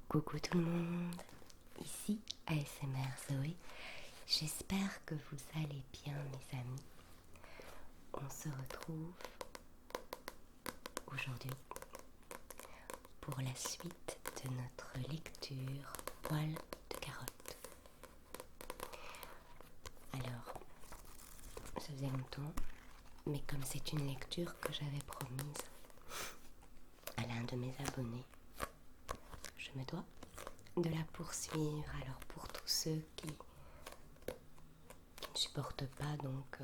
Coucou tout le monde, ici ASMR Zoé. J'espère que vous allez bien mes amis. On se retrouve aujourd'hui pour la suite de notre lecture Poil de carotte. Alors, ça faisait longtemps, mais comme c'est une lecture que j'avais promise à l'un de mes abonnés, je me dois de la poursuivre. Alors pour tous ceux qui ne supportent pas donc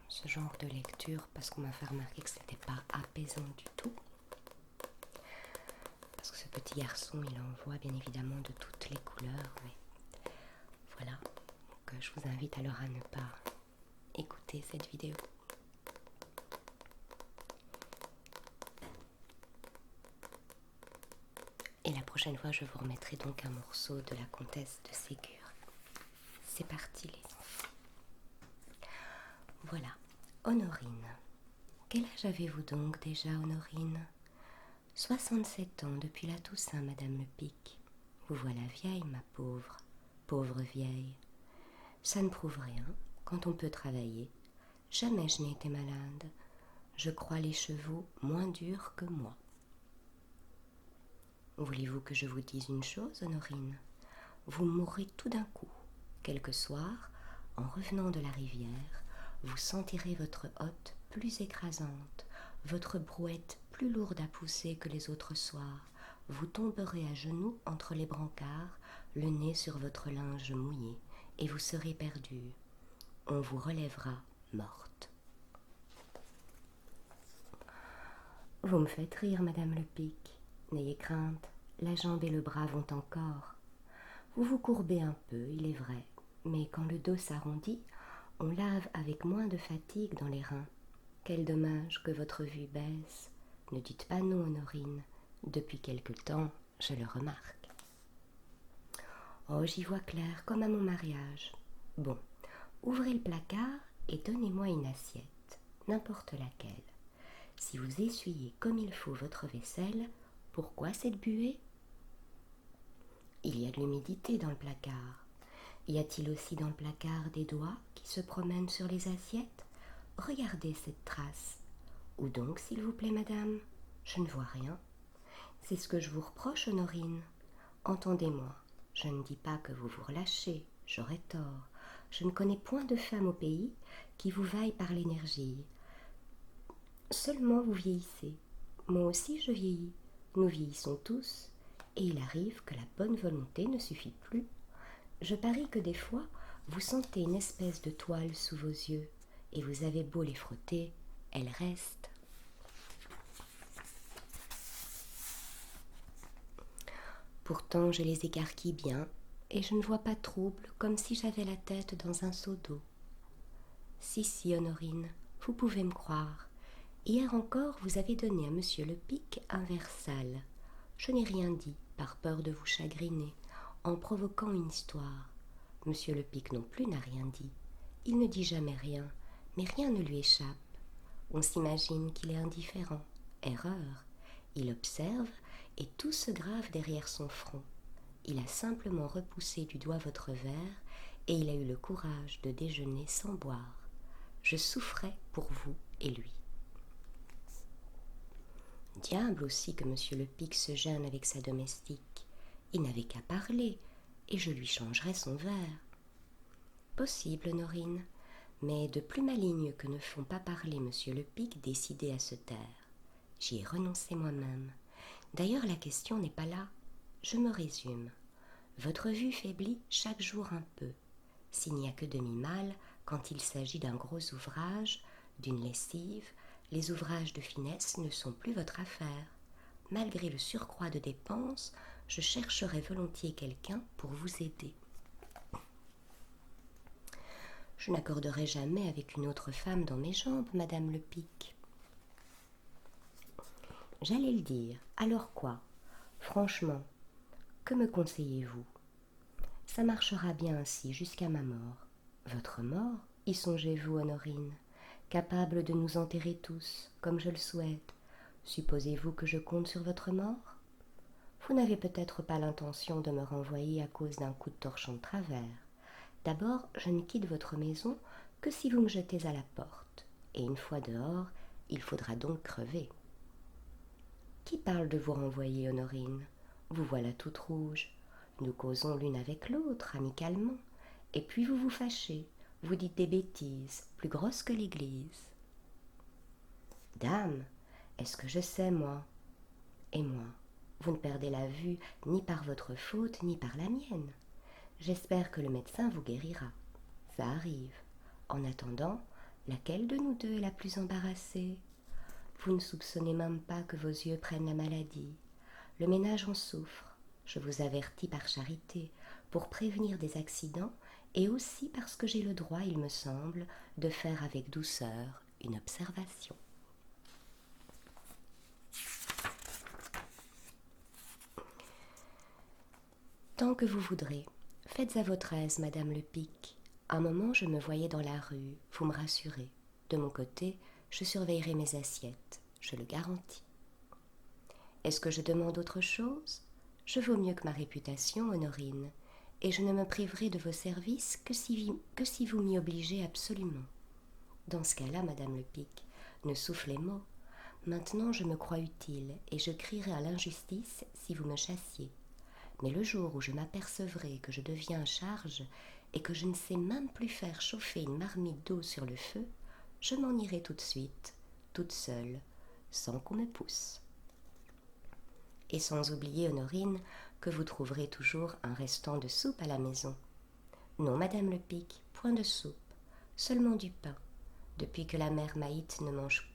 ce genre de lecture, parce qu'on m'a fait remarquer que c'était pas apaisant du tout, parce que ce petit garçon il en voit bien évidemment de toutes les couleurs, mais voilà, donc je vous invite alors à ne pas écouter cette vidéo. Et la prochaine fois, je vous remettrai donc un morceau de la comtesse de Ségur. C'est parti les enfants. Voilà, Honorine. Quel âge avez-vous donc déjà, Honorine? 67 ans depuis la Toussaint, Madame Le Pic. Vous voilà vieille, ma pauvre, pauvre vieille. Ça ne prouve rien quand on peut travailler. Jamais je n'ai été malade. Je crois les chevaux moins durs que moi. Voulez-vous que je vous dise une chose, Honorine? Vous mourrez tout d'un coup. Quelque soir, en revenant de la rivière, vous sentirez votre hotte plus écrasante, votre brouette plus lourde à pousser que les autres soirs. Vous tomberez à genoux entre les brancards, le nez sur votre linge mouillé, et vous serez perdue. On vous relèvera morte. Vous me faites rire, Madame Le Pic. N'ayez crainte, la jambe et le bras vont encore. Vous vous courbez un peu, il est vrai, mais quand le dos s'arrondit, on lave avec moins de fatigue dans les reins. Quel dommage que votre vue baisse. Ne dites pas non, Honorine. Depuis quelque temps, je le remarque. Oh, j'y vois clair, comme à mon mariage. Bon, ouvrez le placard et donnez-moi une assiette, n'importe laquelle. Si vous essuyez comme il faut votre vaisselle, pourquoi cette buée? Il y a de l'humidité dans le placard. Y a-t-il aussi dans le placard des doigts qui se promènent sur les assiettes? Regardez cette trace. Où donc, s'il vous plaît, madame? Je ne vois rien. C'est ce que je vous reproche, Honorine. Entendez-moi, je ne dis pas que vous vous relâchez, j'aurais tort. Je ne connais point de femme au pays qui vous vaille par l'énergie. Seulement vous vieillissez. Moi aussi je vieillis. Nous vieillissons tous, et il arrive que la bonne volonté ne suffit plus. Je parie que des fois, vous sentez une espèce de toile sous vos yeux, et vous avez beau les frotter, elles restent. Pourtant, je les écarquille bien, et je ne vois pas trouble, comme si j'avais la tête dans un seau d'eau. Si, Honorine, vous pouvez me croire. Hier encore, vous avez donné à monsieur Le Pic un verre sale. Je n'ai rien dit, par peur de vous chagriner, en provoquant une histoire. Monsieur Le Pic non plus n'a rien dit. Il ne dit jamais rien, mais rien ne lui échappe. On s'imagine qu'il est indifférent. Erreur. Il observe et tout se grave derrière son front. Il a simplement repoussé du doigt votre verre et il a eu le courage de déjeuner sans boire. Je souffrais pour vous et lui. Diable aussi que monsieur Le Pic se gêne avec sa domestique. Il n'avait qu'à parler, et je lui changerais son verre. Possible, Honorine, mais de plus malignes que ne font pas parler monsieur Le Pic décidé à se taire. J'y ai renoncé moi-même. D'ailleurs, la question n'est pas là. Je me résume. Votre vue faiblit chaque jour un peu. S'il n'y a que demi-mal, quand il s'agit d'un gros ouvrage, d'une lessive, les ouvrages de finesse ne sont plus votre affaire. Malgré le surcroît de dépenses, je chercherai volontiers quelqu'un pour vous aider. Je n'accorderai jamais avec une autre femme dans mes jambes, Madame Le Pic. J'allais le dire. Alors quoi? Franchement, que me conseillez-vous? Ça marchera bien ainsi jusqu'à ma mort. Votre mort? Y songez-vous, Honorine? Capable de nous enterrer tous, comme je le souhaite. Supposez-vous que je compte sur votre mort? Vous n'avez peut-être pas l'intention de me renvoyer à cause d'un coup de torchon de travers. D'abord, je ne quitte votre maison que si vous me jetez à la porte, et une fois dehors, il faudra donc crever. Qui parle de vous renvoyer, Honorine? Vous voilà toute rouge. Nous causons l'une avec l'autre, amicalement, et puis vous vous fâchez, vous dites des bêtises, plus grosses que l'église. Dame, est-ce que je sais, moi? Et moi, vous ne perdez la vue ni par votre faute, ni par la mienne. J'espère que le médecin vous guérira. Ça arrive. En attendant, laquelle de nous deux est la plus embarrassée? Vous ne soupçonnez même pas que vos yeux prennent la maladie. Le ménage en souffre. Je vous avertis par charité, pour prévenir des accidents, et aussi parce que j'ai le droit, il me semble, de faire avec douceur une observation. Tant que vous voudrez. Faites à votre aise, Madame Lepic. Un moment, je me voyais dans la rue, vous me rassurez. De mon côté, je surveillerai mes assiettes, je le garantis. Est-ce que je demande autre chose? Je vaux mieux que ma réputation, Honorine, et je ne me priverai de vos services que si vous m'y obligez absolument. Dans ce cas-là, Madame Lepic, ne soufflez mot. Maintenant, je me crois utile, et je crierai à l'injustice si vous me chassiez. Mais le jour où je m'apercevrai que je deviens charge et que je ne sais même plus faire chauffer une marmite d'eau sur le feu, je m'en irai tout de suite, toute seule, sans qu'on me pousse. Et sans oublier, Honorine, que vous trouverez toujours un restant de soupe à la maison. Non, Madame Lepic, point de soupe, seulement du pain. Depuis que la mère Maït ne mange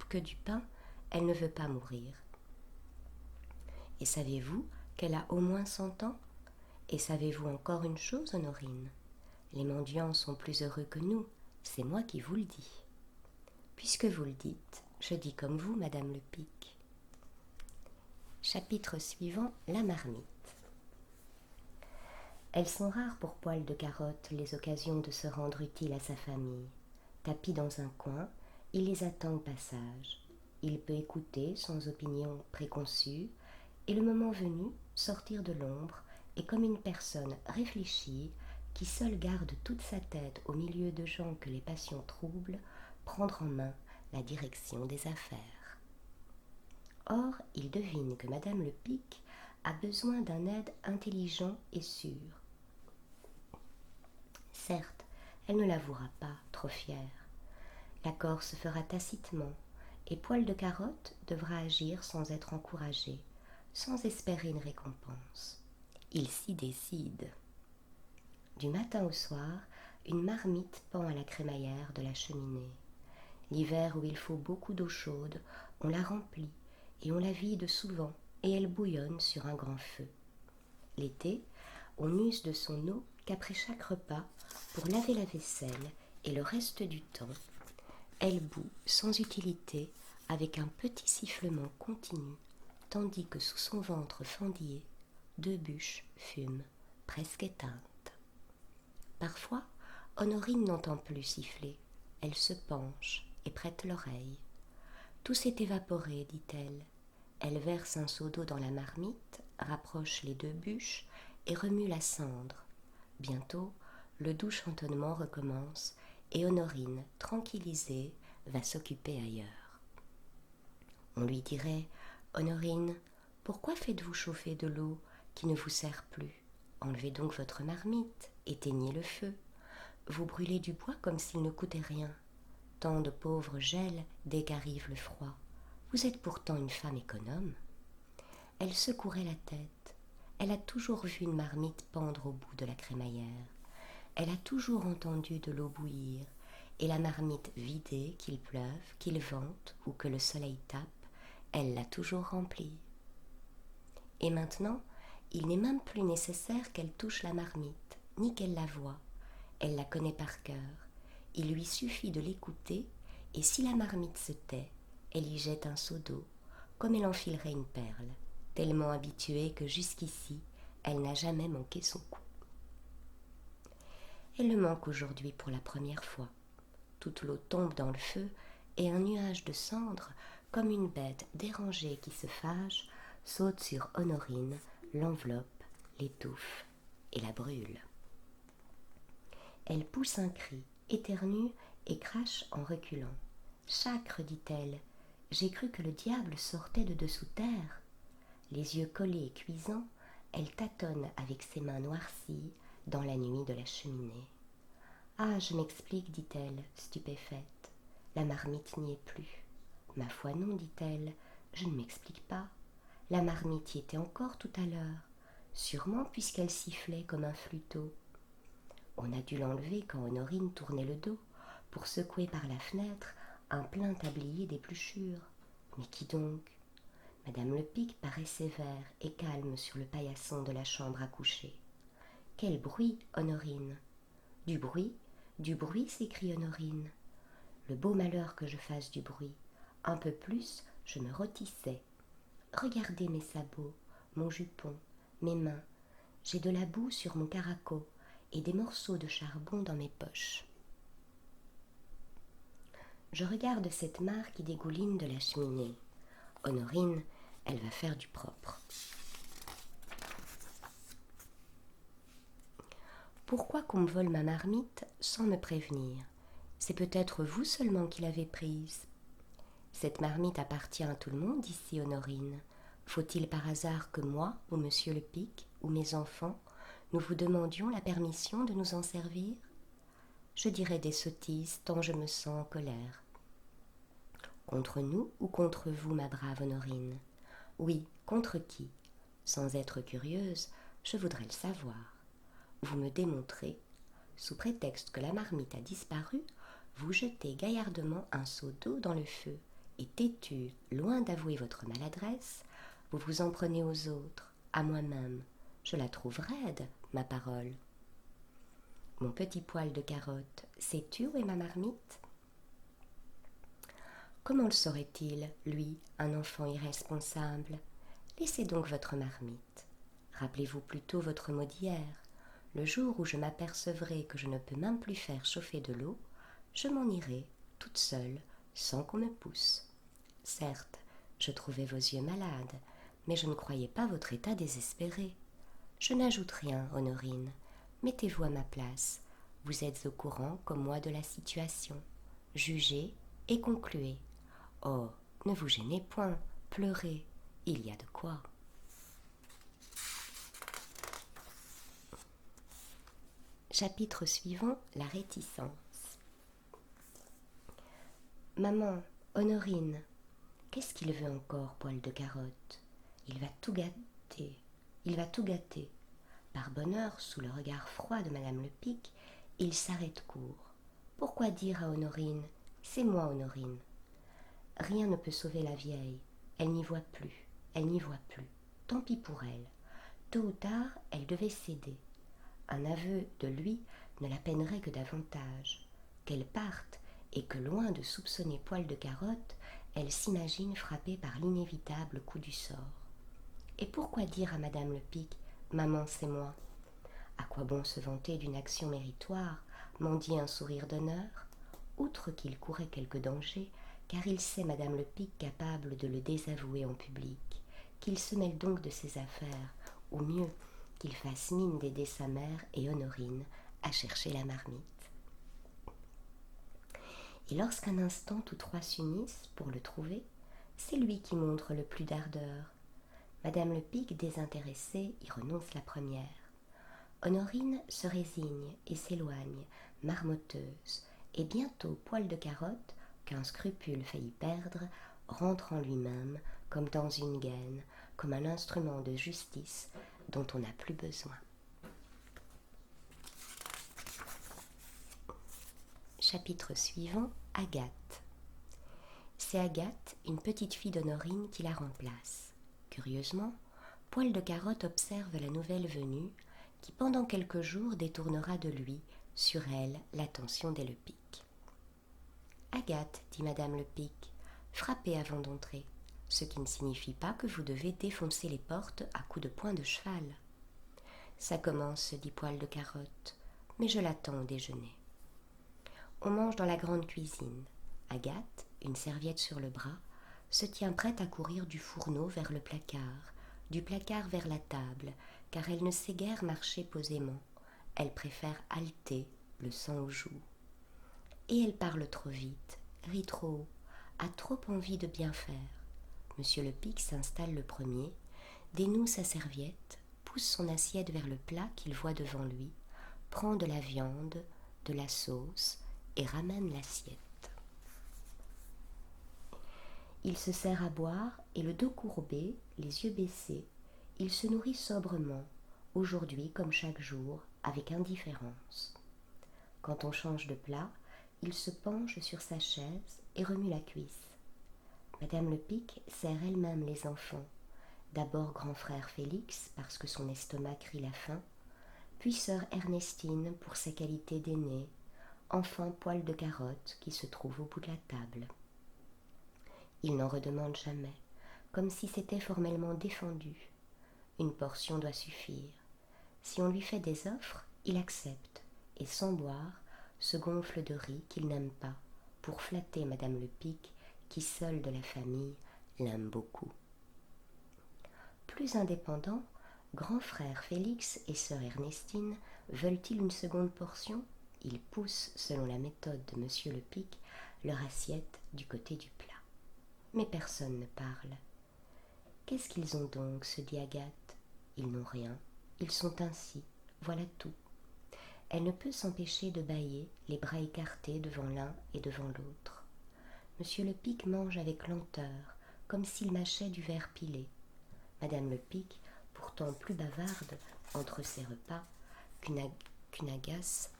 que du pain, elle ne veut pas mourir. Et savez-vous qu'elle a au moins 100 ans? Et savez-vous encore une chose, Honorine? Les mendiants sont plus heureux que nous, c'est moi qui vous le dis. Puisque vous le dites, je dis comme vous, Madame Lepic. Chapitre suivant, la marmite. Elles sont rares pour Poil de Carotte les occasions de se rendre utile à sa famille. Tapi dans un coin, il les attend au passage. Il peut écouter sans opinion préconçue, et le moment venu, sortir de l'ombre, et comme une personne réfléchie, qui seule garde toute sa tête au milieu de gens que les passions troublent, prendre en main la direction des affaires. Or, il devine que Madame Lepic a besoin d'un aide intelligent et sûr. Certes, elle ne l'avouera pas, trop fière. L'accord se fera tacitement, et Poil de Carotte devra agir sans être encouragé, sans espérer une récompense. Il s'y décide. Du matin au soir, une marmite pend à la crémaillère de la cheminée. L'hiver où il faut beaucoup d'eau chaude, on la remplit et on la vide souvent, et elle bouillonne sur un grand feu. L'été, on n'use de son eau qu'après chaque repas pour laver la vaisselle, et le reste du temps, elle bout sans utilité avec un petit sifflement continu, tandis que sous son ventre fendillé, 2 bûches fument, presque éteintes. Parfois, Honorine n'entend plus siffler. Elle se penche et prête l'oreille. Tout s'est évaporé, dit-elle. Elle verse un seau d'eau dans la marmite, rapproche les 2 bûches et remue la cendre. Bientôt, le doux chantonnement recommence et Honorine, tranquillisée, va s'occuper ailleurs. On lui dirait « Honorine, pourquoi faites-vous chauffer de l'eau qui ne vous sert plus? Enlevez donc votre marmite, éteignez le feu. Vous brûlez du bois comme s'il ne coûtait rien. Tant de pauvres gèlent dès qu'arrive le froid. Vous êtes pourtant une femme économe. » Elle secourait la tête. Elle a toujours vu une marmite pendre au bout de la crémaillère. Elle a toujours entendu de l'eau bouillir, et la marmite vidée, qu'il pleuve, qu'il vente ou que le soleil tape, elle l'a toujours remplie. Et maintenant, il n'est même plus nécessaire qu'elle touche la marmite, ni qu'elle la voie. Elle la connaît par cœur. Il lui suffit de l'écouter, et si la marmite se tait, elle y jette un seau d'eau, comme elle enfilerait une perle, tellement habituée que jusqu'ici, elle n'a jamais manqué son coup. Elle le manque aujourd'hui pour la première fois. Toute l'eau tombe dans le feu, et un nuage de cendres, comme une bête dérangée qui se fâche, saute sur Honorine l'enveloppe, l'étouffe et la brûle. Elle pousse un cri, éternue et crache en reculant. « Chacre, dit-elle, j'ai cru que le diable sortait de dessous terre. » Les yeux collés et cuisants, elle tâtonne avec ses mains noircies dans la nuit de la cheminée. « Ah, je m'explique, dit-elle, stupéfaite. La marmite n'y est plus. »« Ma foi non, dit-elle, je ne m'explique pas. La marmite y était encore tout à l'heure, sûrement puisqu'elle sifflait comme un flûteau. On a dû l'enlever quand Honorine tournait le dos pour secouer par la fenêtre un plein tablier d'épluchures. Mais qui donc ? Madame Lepic paraît sévère et calme sur le paillasson de la chambre à coucher. « Quel bruit, Honorine !»« Du bruit, s'écrie Honorine. Le beau malheur que je fasse du bruit. Un peu plus, je me rôtissais. Regardez mes sabots, mon jupon, mes mains. J'ai de la boue sur mon caraco et des morceaux de charbon dans mes poches. Je regarde cette mare qui dégouline de la cheminée. Honorine, elle va faire du propre. Pourquoi qu'on me vole ma marmite sans me prévenir ? C'est peut-être vous seulement qui l'avez prise. Cette marmite appartient à tout le monde ici, Honorine. Faut-il par hasard que moi, ou monsieur Lepic, ou mes enfants, nous vous demandions la permission de nous en servir ? Je dirais des sottises tant je me sens en colère. Contre nous ou contre vous, ma brave Honorine ? Oui, contre qui ? Sans être curieuse, je voudrais le savoir. Vous me démontrez, sous prétexte que la marmite a disparu, vous jetez gaillardement un seau d'eau dans le feu, et têtu, loin d'avouer votre maladresse, vous vous en prenez aux autres, à moi-même. Je la trouve raide, ma parole. Mon petit poil de carotte, sais-tu où est ma marmite ? Comment le saurait-il, lui, un enfant irresponsable ? Laissez donc votre marmite. Rappelez-vous plutôt votre mot d'hier. Le jour où je m'apercevrai que je ne peux même plus faire chauffer de l'eau, je m'en irai, toute seule, sans qu'on me pousse. Certes, je trouvais vos yeux malades, mais je ne croyais pas votre état désespéré. Je n'ajoute rien, Honorine. Mettez-vous à ma place. Vous êtes au courant, comme moi, de la situation. Jugez et concluez. Oh, ne vous gênez point, pleurez, il y a de quoi. Chapitre suivant, la réticence. Maman, Honorine, qu'est-ce qu'il veut encore, poil de carotte ? Il va tout gâter, Par bonheur, sous le regard froid de Madame Lepic, il s'arrête court. Pourquoi dire à Honorine ? C'est moi, Honorine. Rien ne peut sauver la vieille. Elle n'y voit plus. Tant pis pour elle. Tôt ou tard, elle devait céder. Un aveu de lui ne la peinerait que davantage. Qu'elle parte et que, loin de soupçonner poil de carotte, elle s'imagine frappée par l'inévitable coup du sort. Et pourquoi dire à Madame Lepic « Maman, c'est moi » ? À quoi bon se vanter d'une action méritoire, mendier un sourire d'honneur ? Outre qu'il courait quelque danger, car il sait Madame Lepic capable de le désavouer en public, qu'il se mêle donc de ses affaires, ou mieux, qu'il fasse mine d'aider sa mère et Honorine à chercher la marmite. Et lorsqu'un instant tous trois s'unissent pour le trouver, c'est lui qui montre le plus d'ardeur. Madame Lepic, désintéressée, y renonce la première. Honorine se résigne et s'éloigne, marmotteuse, et bientôt poil de carotte, qu'un scrupule faillit perdre, rentre en lui-même comme dans une gaine, comme un instrument de justice dont on n'a plus besoin. Chapitre suivant, Agathe. C'est Agathe, une petite fille d'Honorine, qui la remplace. Curieusement, poil de carotte observe la nouvelle venue, qui pendant quelques jours détournera de lui, sur elle, l'attention des Lepic. Agathe, dit Madame Lepic, frappez avant d'entrer, ce qui ne signifie pas que vous devez défoncer les portes à coups de poing de cheval. Ça commence, dit poil de carotte, mais je l'attends au déjeuner. On mange dans la grande cuisine. Agathe, une serviette sur le bras, se tient prête à courir du fourneau vers le placard, du placard vers la table, car elle ne sait guère marcher posément. Elle préfère halter, le sang aux joues. Et elle parle trop vite, rit trop haut, a trop envie de bien faire. Monsieur Lepic s'installe le premier, dénoue sa serviette, pousse son assiette vers le plat qu'il voit devant lui, prend de la viande, de la sauce et ramène l'assiette. Il se sert à boire et le dos courbé, les yeux baissés, il se nourrit sobrement, aujourd'hui comme chaque jour, avec indifférence. Quand on change de plat, il se penche sur sa chaise et remue la cuisse. Madame Lepic sert elle-même les enfants, d'abord grand frère Félix parce que son estomac crie la faim, puis sœur Ernestine pour sa qualité d'aînée, enfin Poil de Carotte qui se trouve au bout de la table. Il n'en redemande jamais, comme si c'était formellement défendu. Une portion doit suffire. Si on lui fait des offres, il accepte, et sans boire, se gonfle de riz qu'il n'aime pas, pour flatter Madame Lepic, qui seule de la famille l'aime beaucoup. Plus indépendants, grand frère Félix et sœur Ernestine veulent-ils une seconde portion? Ils poussent, selon la méthode de Monsieur Lepic, leur assiette du côté du plat. Mais personne ne parle. Qu'est-ce qu'ils ont donc, se dit Agathe? Ils n'ont rien, ils sont ainsi, voilà tout. Elle ne peut s'empêcher de bâiller, les bras écartés devant l'un et devant l'autre. Monsieur Lepic mange avec lenteur, comme s'il mâchait du verre pilé. Madame Lepic, pourtant plus bavarde entre ses repas qu'une agace,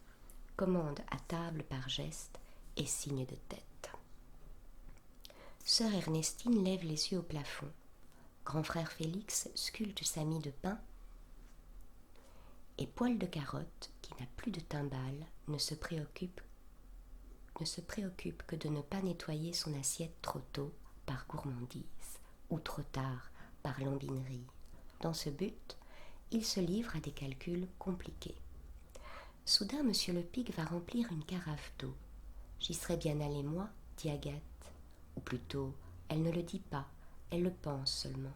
commande à table par geste et signe de tête. Sœur Ernestine lève les yeux au plafond. Grand frère Félix sculpte sa mie de pain et Poil de Carotte, qui n'a plus de timbale, ne se préoccupe que de ne pas nettoyer son assiette trop tôt par gourmandise ou trop tard par lambinerie. Dans ce but, il se livre à des calculs compliqués. Soudain, Monsieur Lepic va remplir une carafe d'eau. J'y serais bien allée, moi, dit Agathe. Ou plutôt, elle ne le dit pas, elle le pense seulement.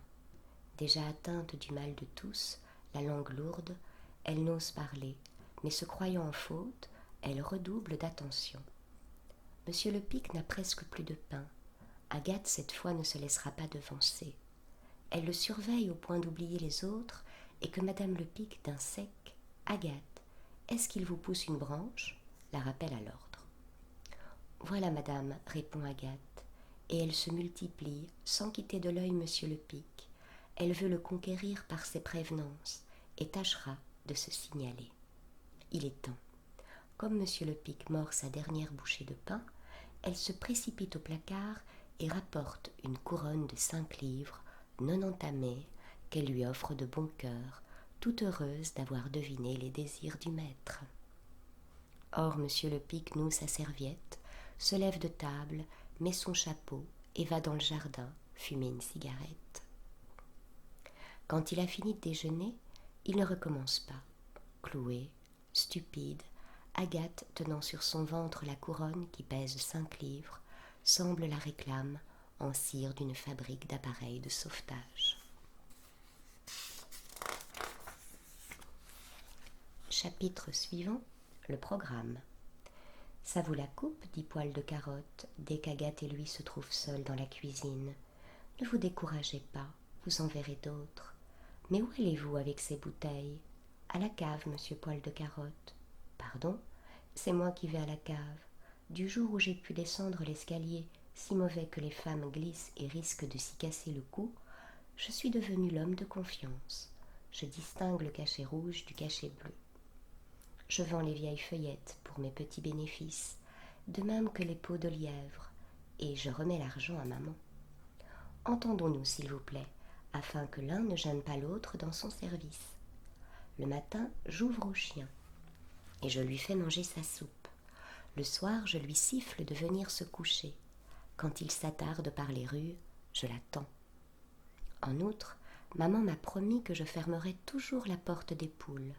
Déjà atteinte du mal de tous, la langue lourde, elle n'ose parler, mais se croyant en faute, elle redouble d'attention. Monsieur Lepic n'a presque plus de pain. Agathe, cette fois, ne se laissera pas devancer. Elle le surveille au point d'oublier les autres et que Madame Lepic, d'un sec, « Agathe, est-ce qu'il vous pousse une branche ?» la rappelle à l'ordre. « Voilà, madame, » répond Agathe, et elle se multiplie sans quitter de l'œil Monsieur Lepic. Elle veut le conquérir par ses prévenances et tâchera de se signaler. Il est temps. Comme Monsieur Lepic mord sa dernière bouchée de pain, elle se précipite au placard et rapporte une couronne de 5 livres, non entamée, qu'elle lui offre de bon cœur, tout heureuse d'avoir deviné les désirs du maître. Or, Monsieur Lepic noue sa serviette, se lève de table, met son chapeau et va dans le jardin fumer une cigarette. Quand il a fini de déjeuner, il ne recommence pas. Cloué, stupide, Agathe, tenant sur son ventre la couronne qui pèse 5 livres, semble la réclame en cire d'une fabrique d'appareils de sauvetage. Chapitre suivant, le programme. Ça vous la coupe, dit Poil de Carotte, dès qu'Agathe et lui se trouvent seuls dans la cuisine. Ne vous découragez pas, vous en verrez d'autres. Mais où allez-vous avec ces bouteilles? À la cave, monsieur Poil de Carotte. Pardon, c'est moi qui vais à la cave. Du jour où j'ai pu descendre l'escalier, si mauvais que les femmes glissent et risquent de s'y casser le cou, je suis devenu l'homme de confiance. Je distingue le cachet rouge du cachet bleu. Je vends les vieilles feuillettes pour mes petits bénéfices, de même que les peaux de lièvre, et je remets l'argent à maman. Entendons-nous, s'il vous plaît, afin que l'un ne gêne pas l'autre dans son service. Le matin, j'ouvre au chien, et je lui fais manger sa soupe. Le soir, je lui siffle de venir se coucher. Quand il s'attarde par les rues, je l'attends. En outre, maman m'a promis que je fermerais toujours la porte des poules.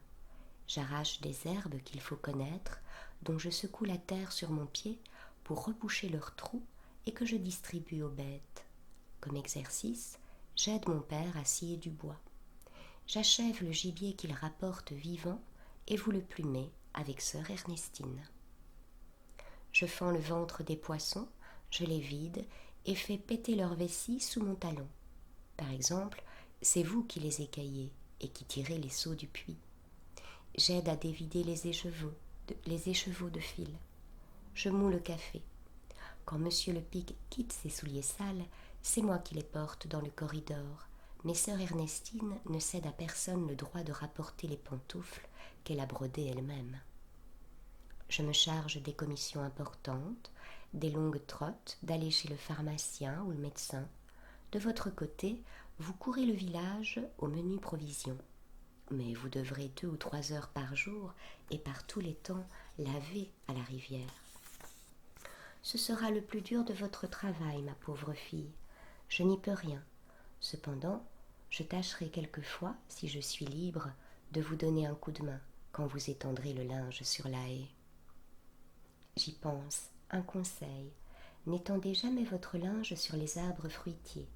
J'arrache des herbes qu'il faut connaître, dont je secoue la terre sur mon pied pour reboucher leurs trous et que je distribue aux bêtes. Comme exercice, j'aide mon père à scier du bois. J'achève le gibier qu'il rapporte vivant et vous le plumez avec sœur Ernestine. Je fends le ventre des poissons, je les vide et fais péter leur vessie sous mon talon. Par exemple, c'est vous qui les écaillez et qui tirez les seaux du puits. J'aide à dévider les écheveaux de fil. Je moule le café. Quand Monsieur le Pic quitte ses souliers sales, c'est moi qui les porte dans le corridor. Mais sœur Ernestine ne cède à personne le droit de rapporter les pantoufles qu'elle a brodées elle-même. Je me charge des commissions importantes, des longues trottes, d'aller chez le pharmacien ou le médecin. De votre côté, vous courez le village aux menues provisions. Mais vous devrez 2 ou 3 heures par jour et par tous les temps laver à la rivière. Ce sera le plus dur de votre travail, ma pauvre fille. Je n'y peux rien. Cependant, je tâcherai quelquefois, si je suis libre, de vous donner un coup de main quand vous étendrez le linge sur la haie. J'y pense, un conseil. N'étendez jamais votre linge sur les arbres fruitiers.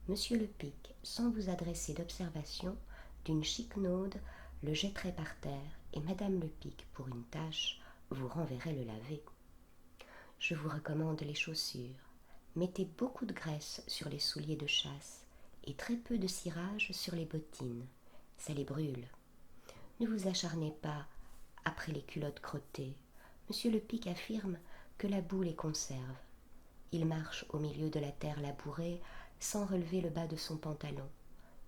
Monsieur le Pic, sans vous adresser d'observation, d'une chiquenaude, le jetterait par terre et Madame le Pic, pour une tâche, vous renverrait le laver. Je vous recommande les chaussures. Mettez beaucoup de graisse sur les souliers de chasse et très peu de cirage sur les bottines. Ça les brûle. Ne vous acharnez pas après les culottes crottées. Monsieur le Pic affirme que la boue les conserve. Il marche au milieu de la terre labourée sans relever le bas de son pantalon.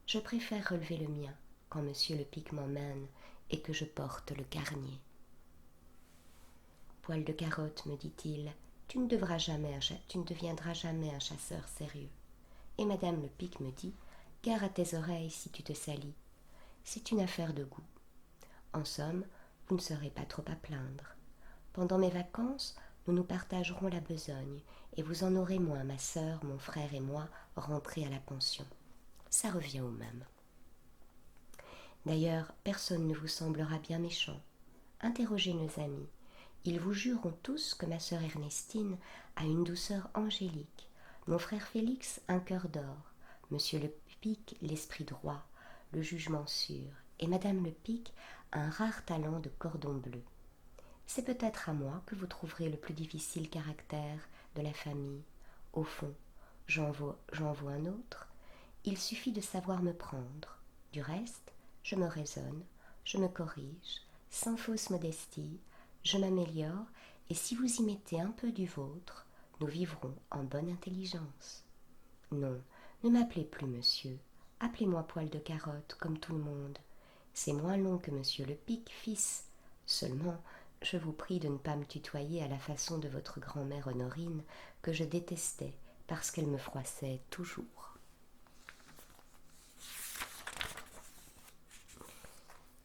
Je préfère relever le mien quand Monsieur le Pic m'emmène et que je porte le carnier. Poil de carotte, me dit-il, tu ne deviendras jamais un chasseur sérieux. Et Madame le Pic me dit, gare à tes oreilles si tu te salis. C'est une affaire de goût. En somme, vous ne serez pas trop à plaindre. Pendant mes vacances, nous nous partagerons la besogne, et vous en aurez moins, ma sœur, mon frère et moi, rentrés à la pension. Ça revient au même. D'ailleurs, personne ne vous semblera bien méchant. Interrogez nos amis. Ils vous jureront tous que ma sœur Ernestine a une douceur angélique, mon frère Félix un cœur d'or, Monsieur le Pic l'esprit droit, le jugement sûr, et Madame le Pic un rare talent de cordon bleu. C'est peut-être à moi que vous trouverez le plus difficile caractère de la famille. Au fond, j'en vaux un autre. Il suffit de savoir me prendre. Du reste, je me raisonne, je me corrige, sans fausse modestie, je m'améliore, et si vous y mettez un peu du vôtre, nous vivrons en bonne intelligence. Non, ne m'appelez plus monsieur, appelez-moi Poil de Carotte, comme tout le monde. C'est moins long que Monsieur le Pic, fils. Seulement, je vous prie de ne pas me tutoyer à la façon de votre grand-mère Honorine, que je détestais parce qu'elle me froissait toujours.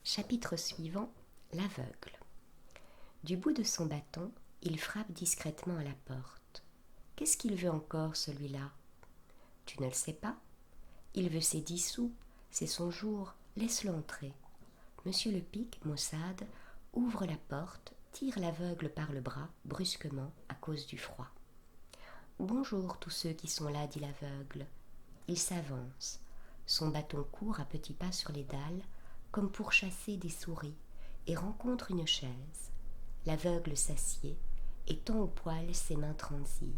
Chapitre suivant, l'aveugle. Du bout de son bâton, il frappe discrètement à la porte. Qu'est-ce qu'il veut encore, celui-là? Tu ne le sais pas? Il veut ses 10 sous, c'est son jour, laisse-le entrer. Monsieur le Pic, maussade, ouvre la porte, tire l'aveugle par le bras, brusquement, à cause du froid. Bonjour tous ceux qui sont là, dit l'aveugle. Il s'avance. Son bâton court à petits pas sur les dalles, comme pour chasser des souris, et rencontre une chaise. L'aveugle s'assied et tend au poil ses mains transies.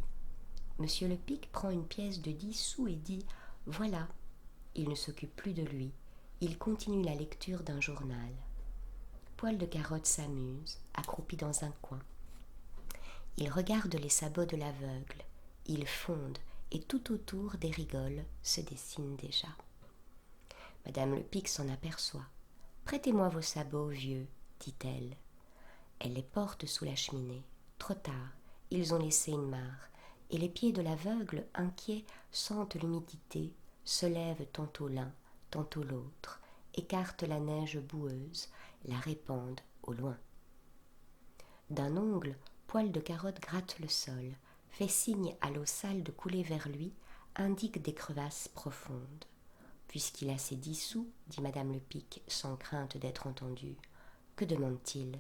Monsieur le Pic prend une pièce de 10 sous et dit « Voilà ». Il ne s'occupe plus de lui. Il continue la lecture d'un journal. Poil de Carotte s'amuse, accroupi dans un coin. Il regarde les sabots de l'aveugle. Ils fondent et tout autour des rigoles se dessinent déjà. Madame le Pic s'en aperçoit. « Prêtez-moi vos sabots, vieux, dit-elle. Elle les porte sous la cheminée. Trop tard, ils ont laissé une mare, et les pieds de l'aveugle, inquiets, sentent l'humidité, se lèvent tantôt l'un, tantôt l'autre, écartent la neige boueuse, la répandent au loin. D'un ongle, Poil de Carotte gratte le sol, fait signe à l'eau sale de couler vers lui, indique des crevasses profondes. Puisqu'il a ses 10 sous, dit Madame le Pic, sans crainte d'être entendue, que demande-t-il?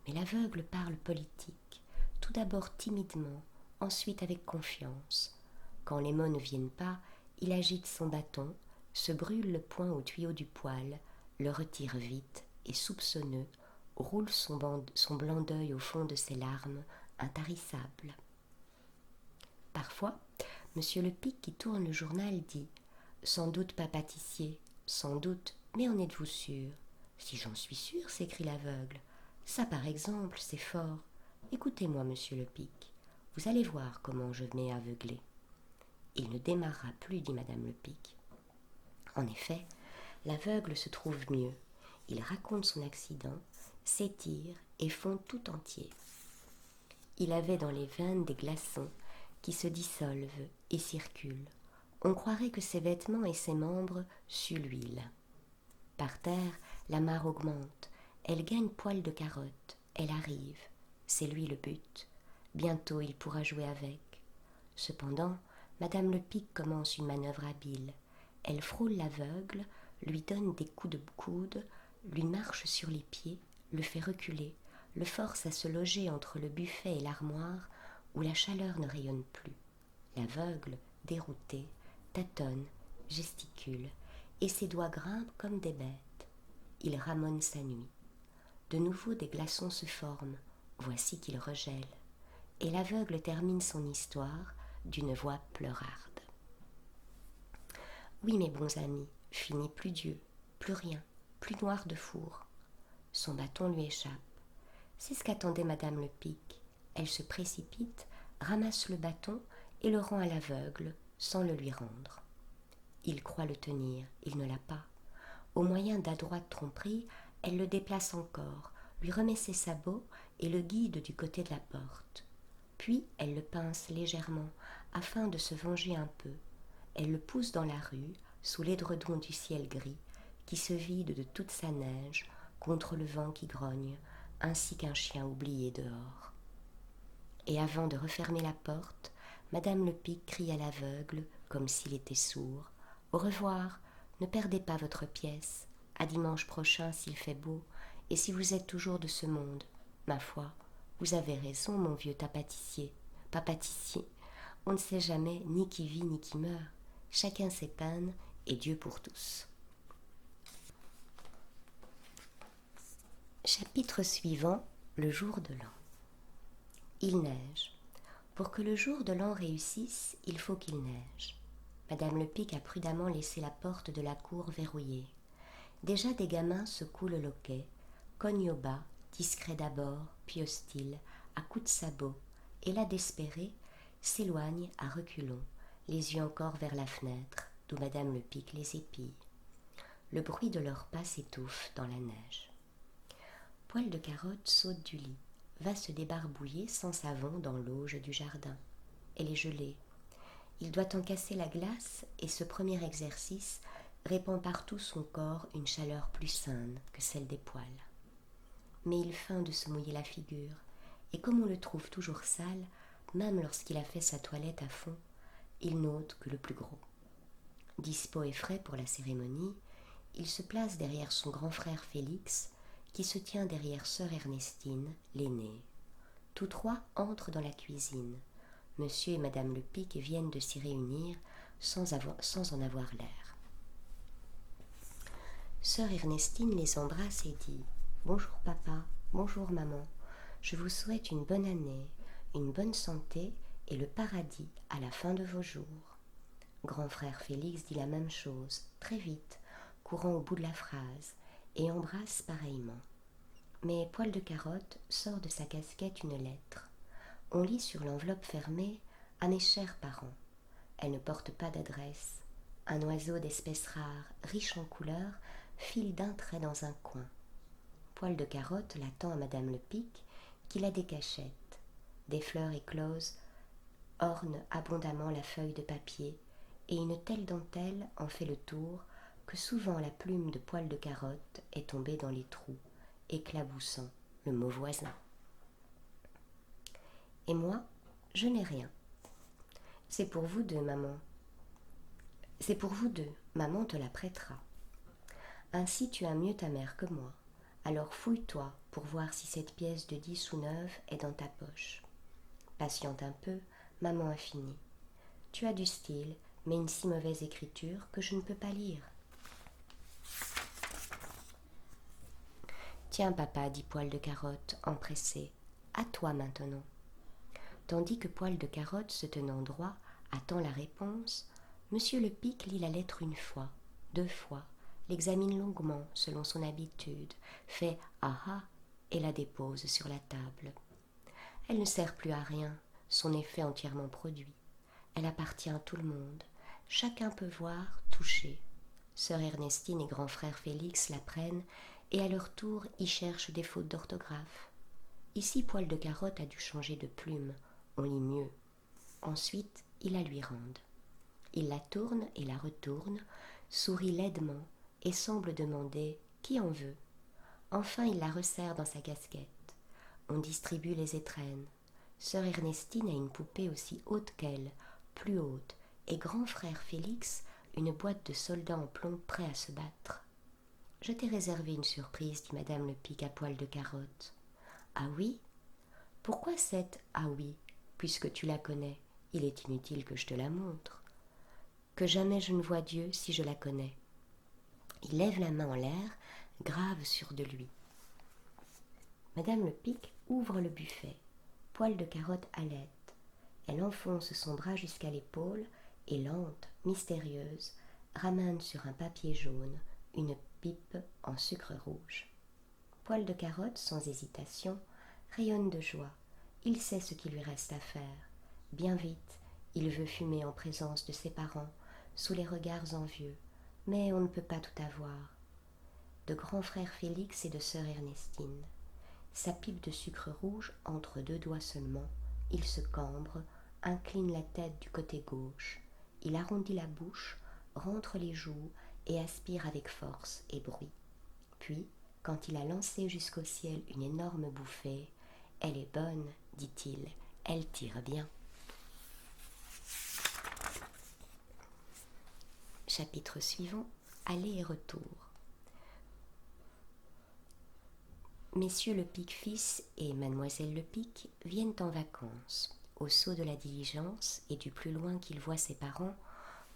Mais l'aveugle parle politique, tout d'abord timidement, ensuite avec confiance. Quand les mots ne viennent pas, il agite son bâton, se brûle le poing au tuyau du poêle, le retire vite et soupçonneux, roule son blanc d'œil au fond de ses larmes, intarissable. Parfois, Monsieur le Pic qui tourne le journal dit « Sans doute pas pâtissier, sans doute, mais en êtes-vous sûr ?»« Si j'en suis sûr, s'écrie l'aveugle. Ça par exemple, c'est fort. Écoutez-moi, Monsieur le Pic, vous allez voir comment je m'ai aveuglé. » Il ne démarrera plus, dit Madame le Pic. En effet, l'aveugle se trouve mieux. Il raconte son accident, s'étire et fond tout entier. Il avait dans les veines des glaçons qui se dissolvent et circulent. On croirait que ses vêtements et ses membres suent l'huile. Par terre, la mare augmente. Elle gagne Poil de Carotte. Elle arrive. C'est lui le but. Bientôt il pourra jouer avec. Cependant, Madame le Pic commence une manœuvre habile. Elle frôle l'aveugle, lui donne des coups de coude, lui marche sur les pieds, le fait reculer, le force à se loger entre le buffet et l'armoire où la chaleur ne rayonne plus. L'aveugle, dérouté, tâtonne, gesticule, et ses doigts grimpent comme des bêtes. Il ramonne sa nuit. De nouveau des glaçons se forment, voici qu'il regèle, et l'aveugle termine son histoire d'une voix pleurarde. Oui, mes bons amis, fini plus Dieu, plus rien, plus noir de four. Son bâton lui échappe. C'est ce qu'attendait Madame le Pic. Elle se précipite, ramasse le bâton et le rend à l'aveugle, sans le lui rendre. Il croit le tenir, il ne l'a pas. Au moyen d'adroites tromperies, elle le déplace encore, lui remet ses sabots et le guide du côté de la porte. Puis elle le pince légèrement, afin de se venger un peu. Elle le pousse dans la rue, sous l'édredon du ciel gris, qui se vide de toute sa neige, contre le vent qui grogne, ainsi qu'un chien oublié dehors. Et avant de refermer la porte, Madame le Pic crie à l'aveugle, comme s'il était sourd, « Au revoir, ne perdez pas votre pièce, à dimanche prochain s'il fait beau, et si vous êtes toujours de ce monde, ma foi, vous avez raison, mon vieux pâtissier, on ne sait jamais ni qui vit ni qui meurt, chacun ses peines et Dieu pour tous. » Chapitre suivant, le jour de l'an. Il neige. Pour que le jour de l'an réussisse, il faut qu'il neige. Madame le Pic a prudemment laissé la porte de la cour verrouillée. Déjà des gamins secouent le loquet, cognent au bas, discrets d'abord, puis hostiles, à coups de sabot, et là d'espérer, s'éloignent à reculons, les yeux encore vers la fenêtre, d'où Madame le Pic les épille. Le bruit de leurs pas s'étouffe dans la neige. Poil de Carotte saute du lit, va se débarbouiller sans savon dans l'auge du jardin. Elle est gelée. Il doit en casser la glace et ce premier exercice répand partout son corps une chaleur plus saine que celle des poils. Mais il feint de se mouiller la figure, et comme on le trouve toujours sale, même lorsqu'il a fait sa toilette à fond, il n'ôte que le plus gros. Dispos et frais pour la cérémonie, il se place derrière son grand frère Félix, qui se tient derrière sœur Ernestine, l'aînée. Tous trois entrent dans la cuisine. Monsieur et Madame le Pic viennent de s'y réunir sans en avoir l'air. Sœur Ernestine les embrasse et dit « Bonjour papa, bonjour maman, je vous souhaite une bonne année, une bonne santé et le paradis à la fin de vos jours. » Grand frère Félix dit la même chose, très vite, courant au bout de la phrase, et embrasse pareillement. Mais Poil de Carotte sort de sa casquette une lettre. On lit sur l'enveloppe fermée « À mes chers parents ». Elle ne porte pas d'adresse. Un oiseau d'espèce rare, riche en couleurs, file d'un trait dans un coin. Poil de Carotte l'attend à Madame le Pic, qui la décachette. Des fleurs écloses ornent abondamment la feuille de papier, et une telle dentelle en fait le tour que souvent la plume de Poil de Carotte est tombée dans les trous, éclaboussant le mot voisin. Et moi, je n'ai rien. C'est pour vous deux, maman. C'est pour vous deux, maman te la prêtera. Ainsi tu as mieux ta mère que moi. Alors fouille-toi pour voir si cette pièce de 10 ou 9 est dans ta poche. Patiente un peu, maman a fini. Tu as du style, mais une si mauvaise écriture que je ne peux pas lire. Tiens, papa, dit Poil de Carotte, empressé, à toi maintenant. Tandis que Poil de Carotte, se tenant droit, attend la réponse, Monsieur le Pic lit la lettre une fois, 2 fois, l'examine longuement selon son habitude, fait « ah ah » et la dépose sur la table. Elle ne sert plus à rien, son effet entièrement produit. Elle appartient à tout le monde. Chacun peut voir, toucher. Sœur Ernestine et grand frère Félix la prennent et à leur tour y cherchent des fautes d'orthographe. Ici, Poil de Carotte a dû changer de plume. On lit mieux. Ensuite, ils la lui rendent. Il la tourne et la retourne, sourit laidement et semble demander qui en veut. Enfin, il la resserre dans sa casquette. On distribue les étrennes. Sœur Ernestine a une poupée aussi haute qu'elle, plus haute, et grand frère Félix une boîte de soldats en plomb prêts à se battre. « Je t'ai réservé une surprise, dit madame le Pic à Poil de Carotte. »« Ah oui ? Pourquoi cette « ah oui » puisque tu la connais, il est inutile que je te la montre. Que jamais je ne vois Dieu si je la connais. » Il lève la main en l'air, grave sûr de lui. Madame le Pic ouvre le buffet. Poil de Carotte halète. Elle enfonce son bras jusqu'à l'épaule et lente, mystérieuse, ramène sur un papier jaune une pipe en sucre rouge. Poil de Carotte, sans hésitation, rayonne de joie. Il sait ce qu'il lui reste à faire. Bien vite, il veut fumer en présence de ses parents, sous les regards envieux, mais on ne peut pas tout avoir. De grand frère Félix et de sœur Ernestine. Sa pipe de sucre rouge entre 2 doigts seulement, il se cambre, incline la tête du côté gauche, il arrondit la bouche, rentre les joues et aspire avec force et bruit. Puis, quand il a lancé jusqu'au ciel une énorme bouffée, « Elle est bonne, dit-il, elle tire bien. » Chapitre suivant, aller et retour. Messieurs le Pic-Fils et mademoiselle le Pic viennent en vacances. Au saut de la diligence et du plus loin qu'il voit ses parents,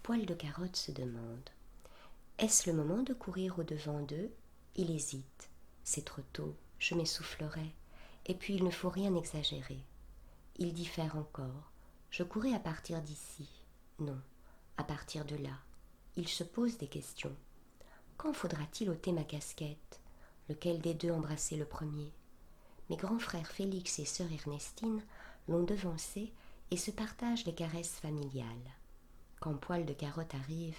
Poil de Carotte se demande « Est-ce le moment de courir au-devant d'eux ?» Il hésite. « C'est trop tôt, je m'essoufflerai. Et puis il ne faut rien exagérer. » Il diffère encore. « Je courrai à partir d'ici. » Non, à partir de là. Il se pose des questions. Quand faudra-t-il ôter ma casquette ? Lequel des deux embrasser le premier ? Mes grands frères Félix et sœur Ernestine l'ont devancé et se partagent les caresses familiales. Quand Poil de Carotte arrive,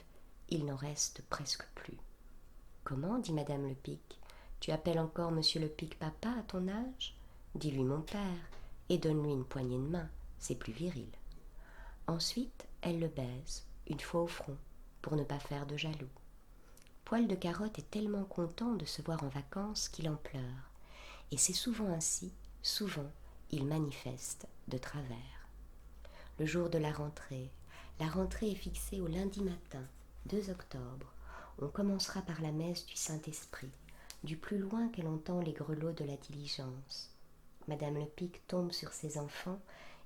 il n'en reste presque plus. « Comment, dit madame le Pic, tu appelles encore monsieur le Pic papa à ton âge ? Dis-lui mon père, et donne-lui une poignée de main, c'est plus viril. » Ensuite, elle le baise, une fois au front, pour ne pas faire de jaloux. Poil de Carotte est tellement content de se voir en vacances qu'il en pleure. Et c'est souvent ainsi, souvent, il manifeste de travers. Le jour de la rentrée est fixée au lundi matin, 2 octobre. On commencera par la messe du Saint-Esprit, du plus loin qu'elle entend les grelots de la diligence. Madame le Pic tombe sur ses enfants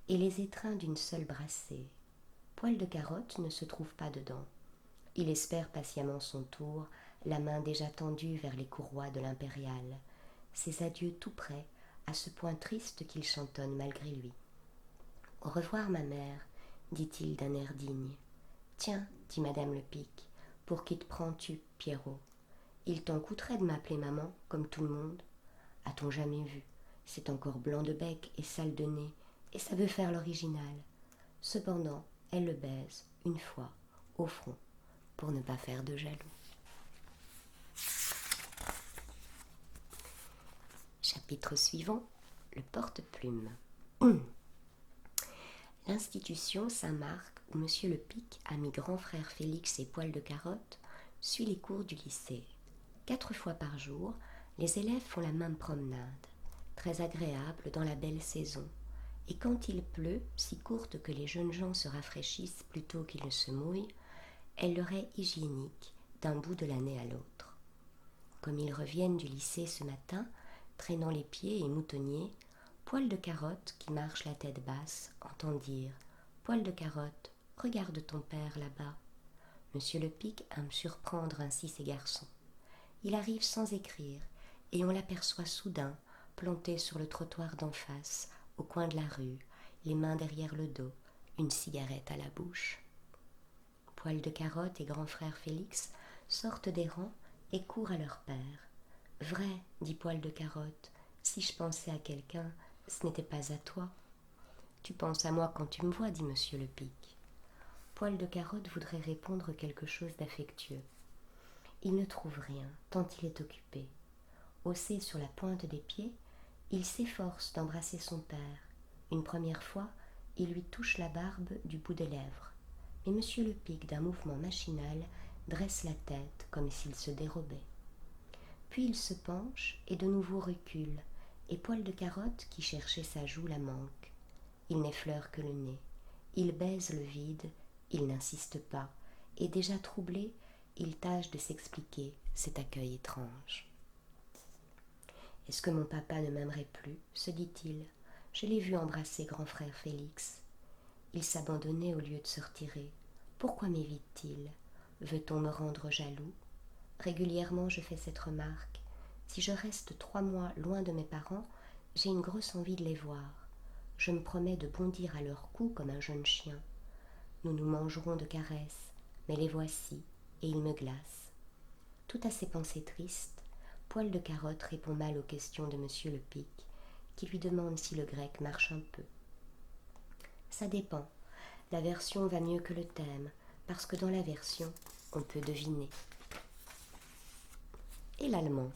et les étreint d'une seule brassée. Poil de Carotte ne se trouve pas dedans. Il espère patiemment son tour, la main déjà tendue vers les courroies de l'impériale. Ses adieux tout près, à ce point triste qu'il chantonne malgré lui. « Au revoir, ma mère, dit-il d'un air digne. Tiens, dit madame le Pic, pour qui te prends-tu, Pierrot ? Il t'en coûterait de m'appeler maman, comme tout le monde. A-t-on jamais vu ? C'est encore blanc de bec et sale de nez, et ça veut faire l'original. Cependant, elle le baise, une fois, au front, pour ne pas faire de jaloux. Chapitre suivant, le porte-plume. L'institution Saint-Marc, où monsieur le Pic a mis grand frère Félix et Poil de Carotte, suit les cours du lycée. 4 fois par jour, les élèves font la même promenade, très agréable dans la belle saison. Et quand il pleut, si courte que les jeunes gens se rafraîchissent plutôt qu'ils ne se mouillent, elle leur est hygiénique d'un bout de l'année à l'autre. Comme ils reviennent du lycée ce matin, traînant les pieds et moutonniers, Poil de Carotte, qui marche la tête basse, entend dire « Poil de Carotte, Regarde ton père là-bas. Monsieur Lepic aime surprendre ainsi ses garçons. Il arrive sans écrire, et on l'aperçoit soudain, planté sur le trottoir d'en face, au coin de la rue, les mains derrière le dos, une cigarette à la bouche. Poil de Carotte et grand frère Félix sortent des rangs et courent à leur père. « Vrai, dit Poil de Carotte, si je pensais à quelqu'un, ce n'était pas à toi. »« Tu penses à moi quand tu me vois, dit monsieur Lepic. » Poil de Carotte voudrait répondre quelque chose d'affectueux. Il ne trouve rien, tant il est occupé. Haussé sur la pointe des pieds, il s'efforce d'embrasser son père. Une première fois, il lui touche la barbe du bout des lèvres. Mais monsieur Lepic, d'un mouvement machinal, dresse la tête comme s'il se dérobait. Puis il se penche et de nouveau recule, et Poil de Carotte, qui cherchait sa joue, la manque. Il n'effleure que le nez. Il baise le vide, il n'insiste pas, et déjà troublé, il tâche de s'expliquer cet accueil étrange. « Est-ce que mon papa ne m'aimerait plus ?» se dit-il. « Je l'ai vu embrasser grand frère Félix. Il s'abandonnait au lieu de se retirer. Pourquoi m'évite-t-il? Veut-on me rendre jaloux? Régulièrement je fais cette remarque. Si je reste 3 mois loin de mes parents, j'ai une grosse envie de les voir. Je me promets de bondir à leur cou comme un jeune chien. Nous nous mangerons de caresses, mais les voici, et ils me glacent. » Tout à ces pensées tristes, Poil de Carotte répond mal aux questions de monsieur Lepic, qui lui demande si le grec marche un peu. Ça dépend. La version va mieux que le thème, parce que dans la version, on peut deviner. Et l'allemand?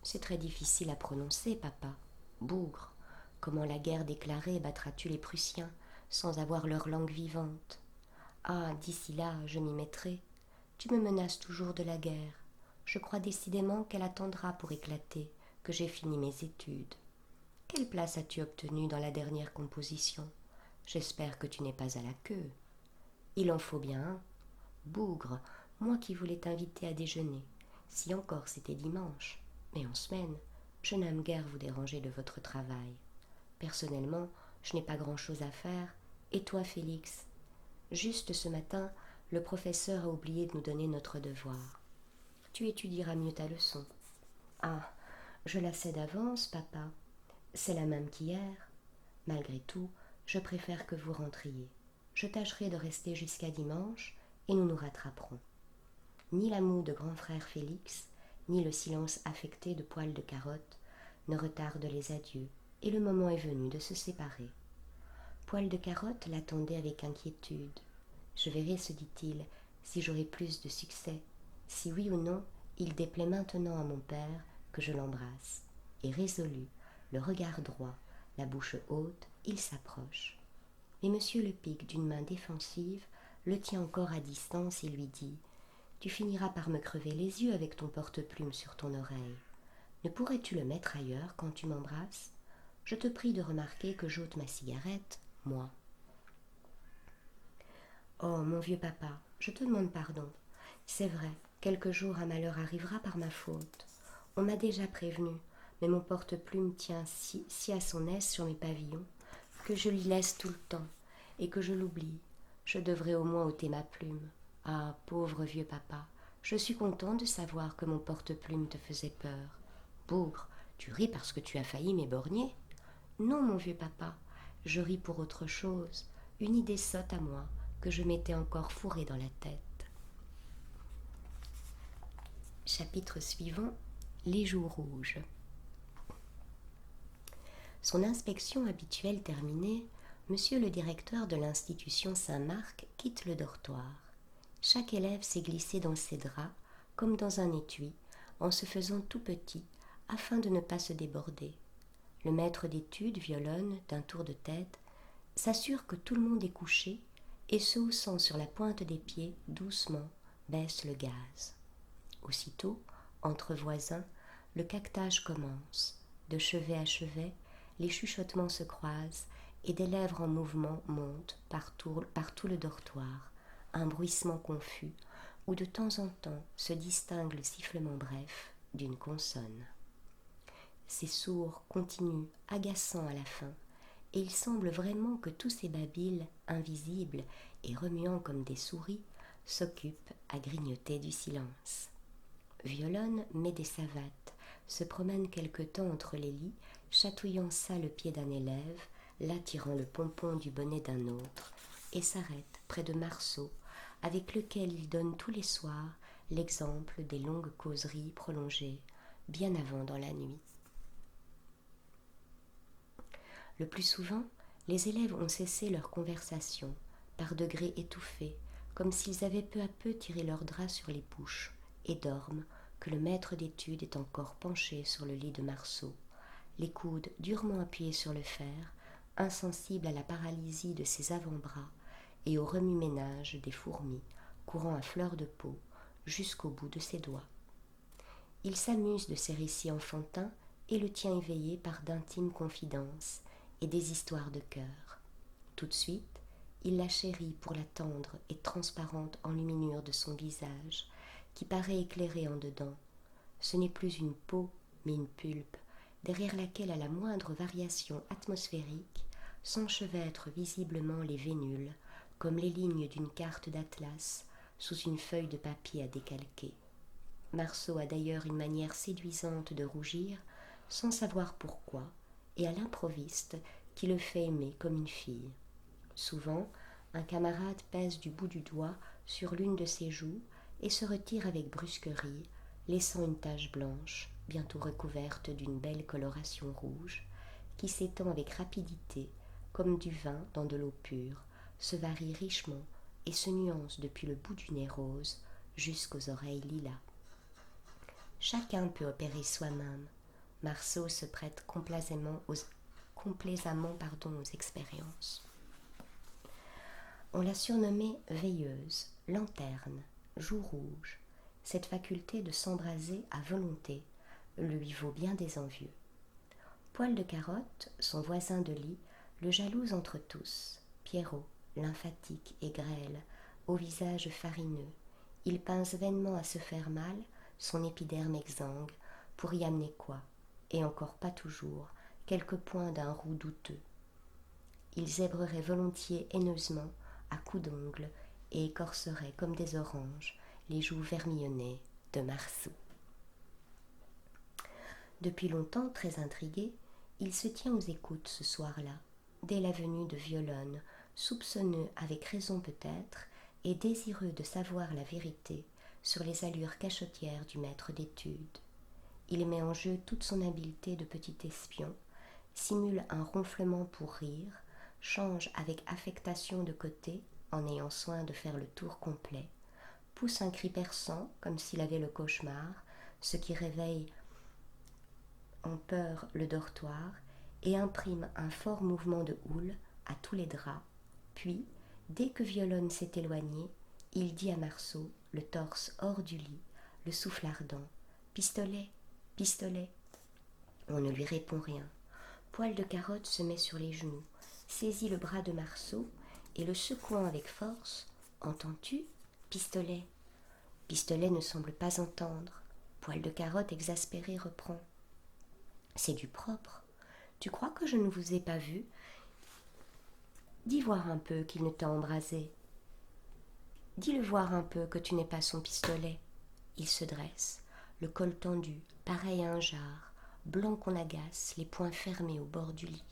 C'est très difficile à prononcer, papa. Bougre. Comment la guerre déclarée battra-tu les Prussiens, sans avoir leur langue vivante? Ah, d'ici là, je m'y mettrai. Tu me menaces toujours de la guerre. Je crois décidément qu'elle attendra pour éclater, que j'ai fini mes études. Quelle place as-tu obtenue dans la dernière composition? J'espère que tu n'es pas à la queue. Il en faut bien un. Bougre, moi qui voulais t'inviter à déjeuner. Si encore c'était dimanche, mais en semaine, je n'aime guère vous déranger de votre travail. Personnellement, je n'ai pas grand-chose à faire. Et toi, Félix? Juste ce matin, le professeur a oublié de nous donner notre devoir. Tu étudieras mieux ta leçon. Ah, je la sais d'avance, papa. C'est la même qu'hier. Malgré tout, je préfère que vous rentriez. Je tâcherai de rester jusqu'à dimanche et nous nous rattraperons. Ni la moue de grand frère Félix, ni le silence affecté de Poil de Carotte ne retardent les adieux, et le moment est venu de se séparer. Poil de Carotte l'attendait avec inquiétude. Je verrai, se dit-il, si j'aurai plus de succès. Si oui ou non, il déplaît maintenant à mon père que je l'embrasse. Et résolu, le regard droit, la bouche haute, il s'approche. Mais monsieur Lepic, d'une main défensive, le tient encore à distance et lui dit « Tu finiras par me crever les yeux avec ton porte-plume sur ton oreille. Ne pourrais-tu le mettre ailleurs quand tu m'embrasses? Je te prie de remarquer que j'ôte ma cigarette, moi. » Oh, mon vieux papa, je te demande pardon. C'est vrai, quelque jour un malheur arrivera par ma faute. On m'a déjà prévenu, mais mon porte-plume tient si à son aise sur mes pavillons que je l'y laisse tout le temps et que je l'oublie. Je devrais au moins ôter ma plume. Ah, pauvre vieux papa, je suis content de savoir que mon porte-plume te faisait peur. Bougre, tu ris parce que tu as failli m'éborgner? Non, mon vieux papa, je ris pour autre chose, une idée sotte à moi, que je m'étais encore fourrée dans la tête. Chapitre suivant, les joues rouges. Son inspection habituelle terminée, monsieur le directeur de l'institution Saint-Marc quitte le dortoir. Chaque élève s'est glissé dans ses draps, comme dans un étui, en se faisant tout petit, afin de ne pas se déborder. Le maître d'études violonne, d'un tour de tête, s'assure que tout le monde est couché et, se haussant sur la pointe des pieds, doucement, baisse le gaz. Aussitôt, entre voisins, le caquetage commence. De chevet à chevet, les chuchotements se croisent et des lèvres en mouvement montent par tout le dortoir, un bruissement confus où de temps en temps se distingue le sifflement bref d'une consonne. C'est sourd, continu, agaçant à la fin, et il semble vraiment que tous ces babiles, invisibles et remuant comme des souris, s'occupent à grignoter du silence. Violonne met des savates, se promène quelque temps entre les lits, chatouillant ça le pied d'un élève, là tirant le pompon du bonnet d'un autre, et s'arrête près de Marceau, avec lequel il donne tous les soirs l'exemple des longues causeries prolongées, bien avant dans la nuit. Le plus souvent, les élèves ont cessé leur conversation, par degrés étouffés, comme s'ils avaient peu à peu tiré leurs draps sur les bouches, et dorment, que le maître d'études est encore penché sur le lit de Marceau, les coudes durement appuyés sur le fer, insensible à la paralysie de ses avant-bras et au remue-ménage des fourmis courant à fleur de peau jusqu'au bout de ses doigts. Il s'amuse de ces récits enfantins et le tient éveillé par d'intimes confidences et des histoires de cœur. Tout de suite, il la chérit pour la tendre et transparente enluminure de son visage, qui paraît éclairé en dedans. Ce n'est plus une peau, mais une pulpe, derrière laquelle, à la moindre variation atmosphérique, s'enchevêtrent visiblement les vénules, comme les lignes d'une carte d'Atlas, sous une feuille de papier à décalquer. Marceau a d'ailleurs une manière séduisante de rougir, sans savoir pourquoi, et à l'improviste, qui le fait aimer comme une fille. Souvent, un camarade pèse du bout du doigt sur l'une de ses joues et se retire avec brusquerie, laissant une tache blanche, bientôt recouverte d'une belle coloration rouge, qui s'étend avec rapidité, comme du vin dans de l'eau pure, se varie richement et se nuance depuis le bout du nez rose jusqu'aux oreilles lilas. Chacun peut opérer soi-même. Marceau se prête complaisamment aux expériences. On l'a surnommée veilleuse, lanterne, joue rouge. Cette faculté de s'embraser à volonté lui vaut bien des envieux. Poil de Carotte, son voisin de lit, le jalouse entre tous. Pierrot, lymphatique et grêle, au visage farineux, il pince vainement à se faire mal, son épiderme exsangue, pour y amener quoi, et encore pas toujours, quelques points d'un roux douteux. Il zèbrerait volontiers haineusement, à coups d'ongles, et écorcerait comme des oranges les joues vermillonnées de Marceau. Depuis longtemps, très intrigué, il se tient aux écoutes ce soir-là, dès la venue de Violonne, soupçonneux avec raison peut-être, et désireux de savoir la vérité sur les allures cachotières du maître d'études. Il met en jeu toute son habileté de petit espion, simule un ronflement pour rire, change avec affectation de côté, en ayant soin de faire le tour complet, pousse un cri perçant comme s'il avait le cauchemar, ce qui réveille en peur le dortoir, et imprime un fort mouvement de houle à tous les draps, puis, dès que Violonne s'est éloignée, il dit à Marceau, le torse hors du lit, le souffle ardent, « Pistolet, pistolet !» On ne lui répond rien. Poil de Carotte se met sur les genoux, saisit le bras de Marceau et le secouant avec force, « Entends-tu, pistolet ?» Pistolet ne semble pas entendre. Poil de Carotte exaspéré reprend. « C'est du propre. Tu crois que je ne vous ai pas vu ? Dis voir un peu qu'il ne t'a embrasé. Dis-le voir un peu que tu n'es pas son pistolet. » Il se dresse, le col tendu, pareil à un jard, blanc qu'on agace, les poings fermés au bord du lit.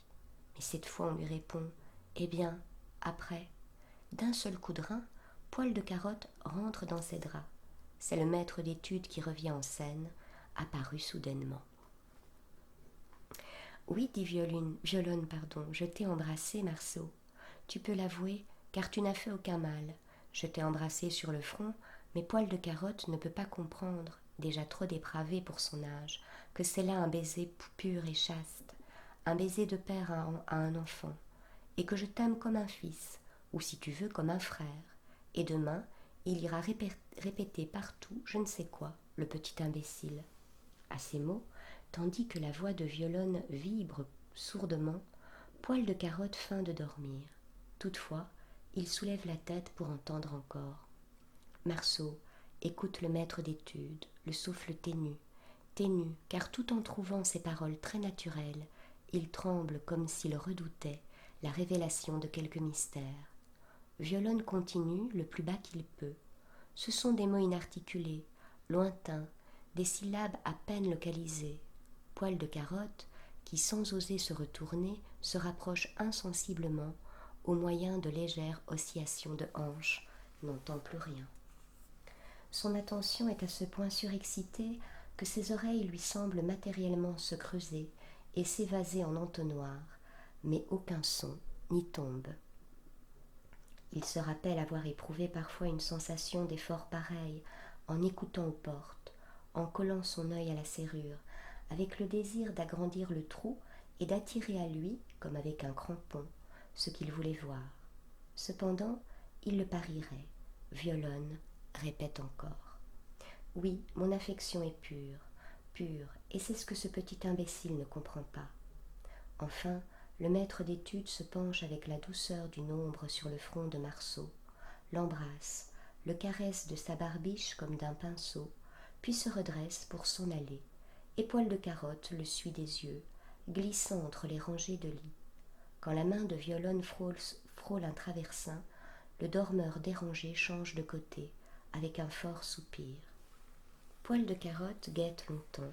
Mais cette fois on lui répond, « Eh bien, après ?» D'un seul coup de rein, Poil de Carotte rentre dans ses draps. C'est le maître d'études qui revient en scène, apparu soudainement. « Oui, dit Violonne, je t'ai embrassé, Marceau. Tu peux l'avouer, car tu n'as fait aucun mal. Je t'ai embrassé sur le front, mais Poil de Carotte ne peut pas comprendre, déjà trop dépravé pour son âge, que c'est là un baiser pur et chaste, un baiser de père à un enfant, et que je t'aime comme un fils, ou si tu veux comme un frère. Et demain, il ira répéter partout je ne sais quoi, le petit imbécile. » À ces mots, tandis que la voix de Violonne vibre sourdement, Poil de Carotte feint de dormir. Toutefois, il soulève la tête pour entendre encore. Marceau écoute le maître d'études, le souffle ténu, car tout en trouvant ces paroles très naturelles, il tremble comme s'il redoutait la révélation de quelque mystère. Violonne continue le plus bas qu'il peut. Ce sont des mots inarticulés, lointains, des syllabes à peine localisées. Poil de Carotte, qui sans oser se retourner, se rapproche insensiblement au moyen de légères oscillations de hanches, n'entend plus rien. Son attention est à ce point surexcitée que ses oreilles lui semblent matériellement se creuser et s'évaser en entonnoir, mais aucun son n'y tombe. Il se rappelle avoir éprouvé parfois une sensation d'effort pareil en écoutant aux portes, en collant son œil à la serrure, avec le désir d'agrandir le trou et d'attirer à lui, comme avec un crampon, ce qu'il voulait voir. Cependant, il le parierait. Violonne répète encore. Oui, mon affection est pure, pure, et c'est ce que ce petit imbécile ne comprend pas. Enfin, le maître d'études se penche avec la douceur d'une ombre sur le front de Marceau, l'embrasse, le caresse de sa barbiche comme d'un pinceau, puis se redresse pour s'en aller, et Poil de Carotte le suit des yeux, glissant entre les rangées de lits. Quand la main de Violonne frôle un traversin, le dormeur dérangé change de côté, avec un fort soupir. Poil de Carotte guette longtemps.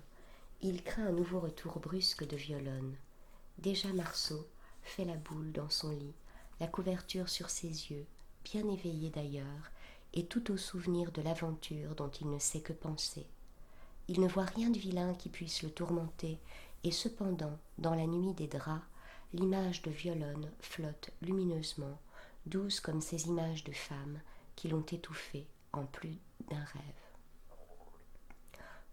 Il craint un nouveau retour brusque de Violonne. Déjà Marceau fait la boule dans son lit, la couverture sur ses yeux, bien éveillé d'ailleurs, et tout au souvenir de l'aventure dont il ne sait que penser. Il ne voit rien de vilain qui puisse le tourmenter, et cependant, dans la nuit des draps, l'image de Violonne flotte lumineusement, douce comme ces images de femmes qui l'ont étouffé en plus d'un rêve.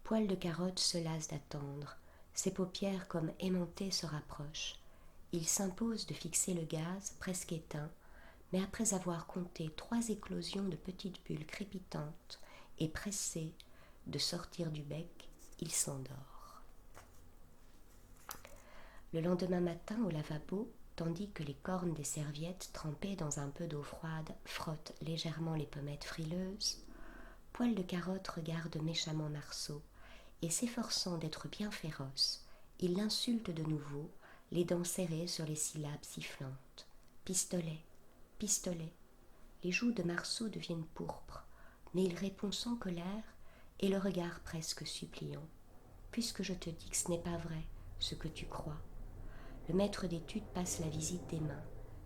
Poil de Carotte se lasse d'attendre. Ses paupières comme aimantées se rapprochent. Il s'impose de fixer le gaz, presque éteint, mais après avoir compté 3 éclosions de petites bulles crépitantes et pressées de sortir du bec, il s'endort. Le lendemain matin, au lavabo, tandis que les cornes des serviettes trempées dans un peu d'eau froide frottent légèrement les pommettes frileuses, Poil de Carotte regarde méchamment Marceau, et s'efforçant d'être bien féroce, il l'insulte de nouveau, les dents serrées sur les syllabes sifflantes. Pistolet, pistolet. Les joues de Marceau deviennent pourpres, mais il répond sans colère et le regard presque suppliant. Puisque je te dis que ce n'est pas vrai, ce que tu crois. Le maître d'études passe la visite des mains.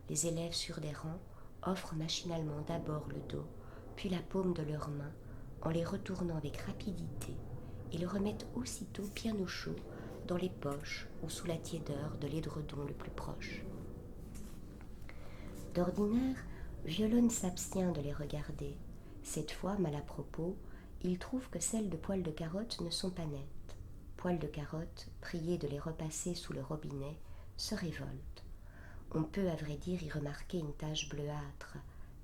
Les élèves sur des rangs offrent machinalement d'abord le dos, puis la paume de leurs mains, en les retournant avec rapidité, et le remettent aussitôt bien au chaud dans les poches ou sous la tiédeur de l'édredon le plus proche. D'ordinaire, Violonne s'abstient de les regarder. Cette fois, mal à propos, il trouve que celles de Poil de Carotte ne sont pas nettes. Poil de Carotte, prié de les repasser sous le robinet, se révolte. On peut à vrai dire y remarquer une tache bleuâtre,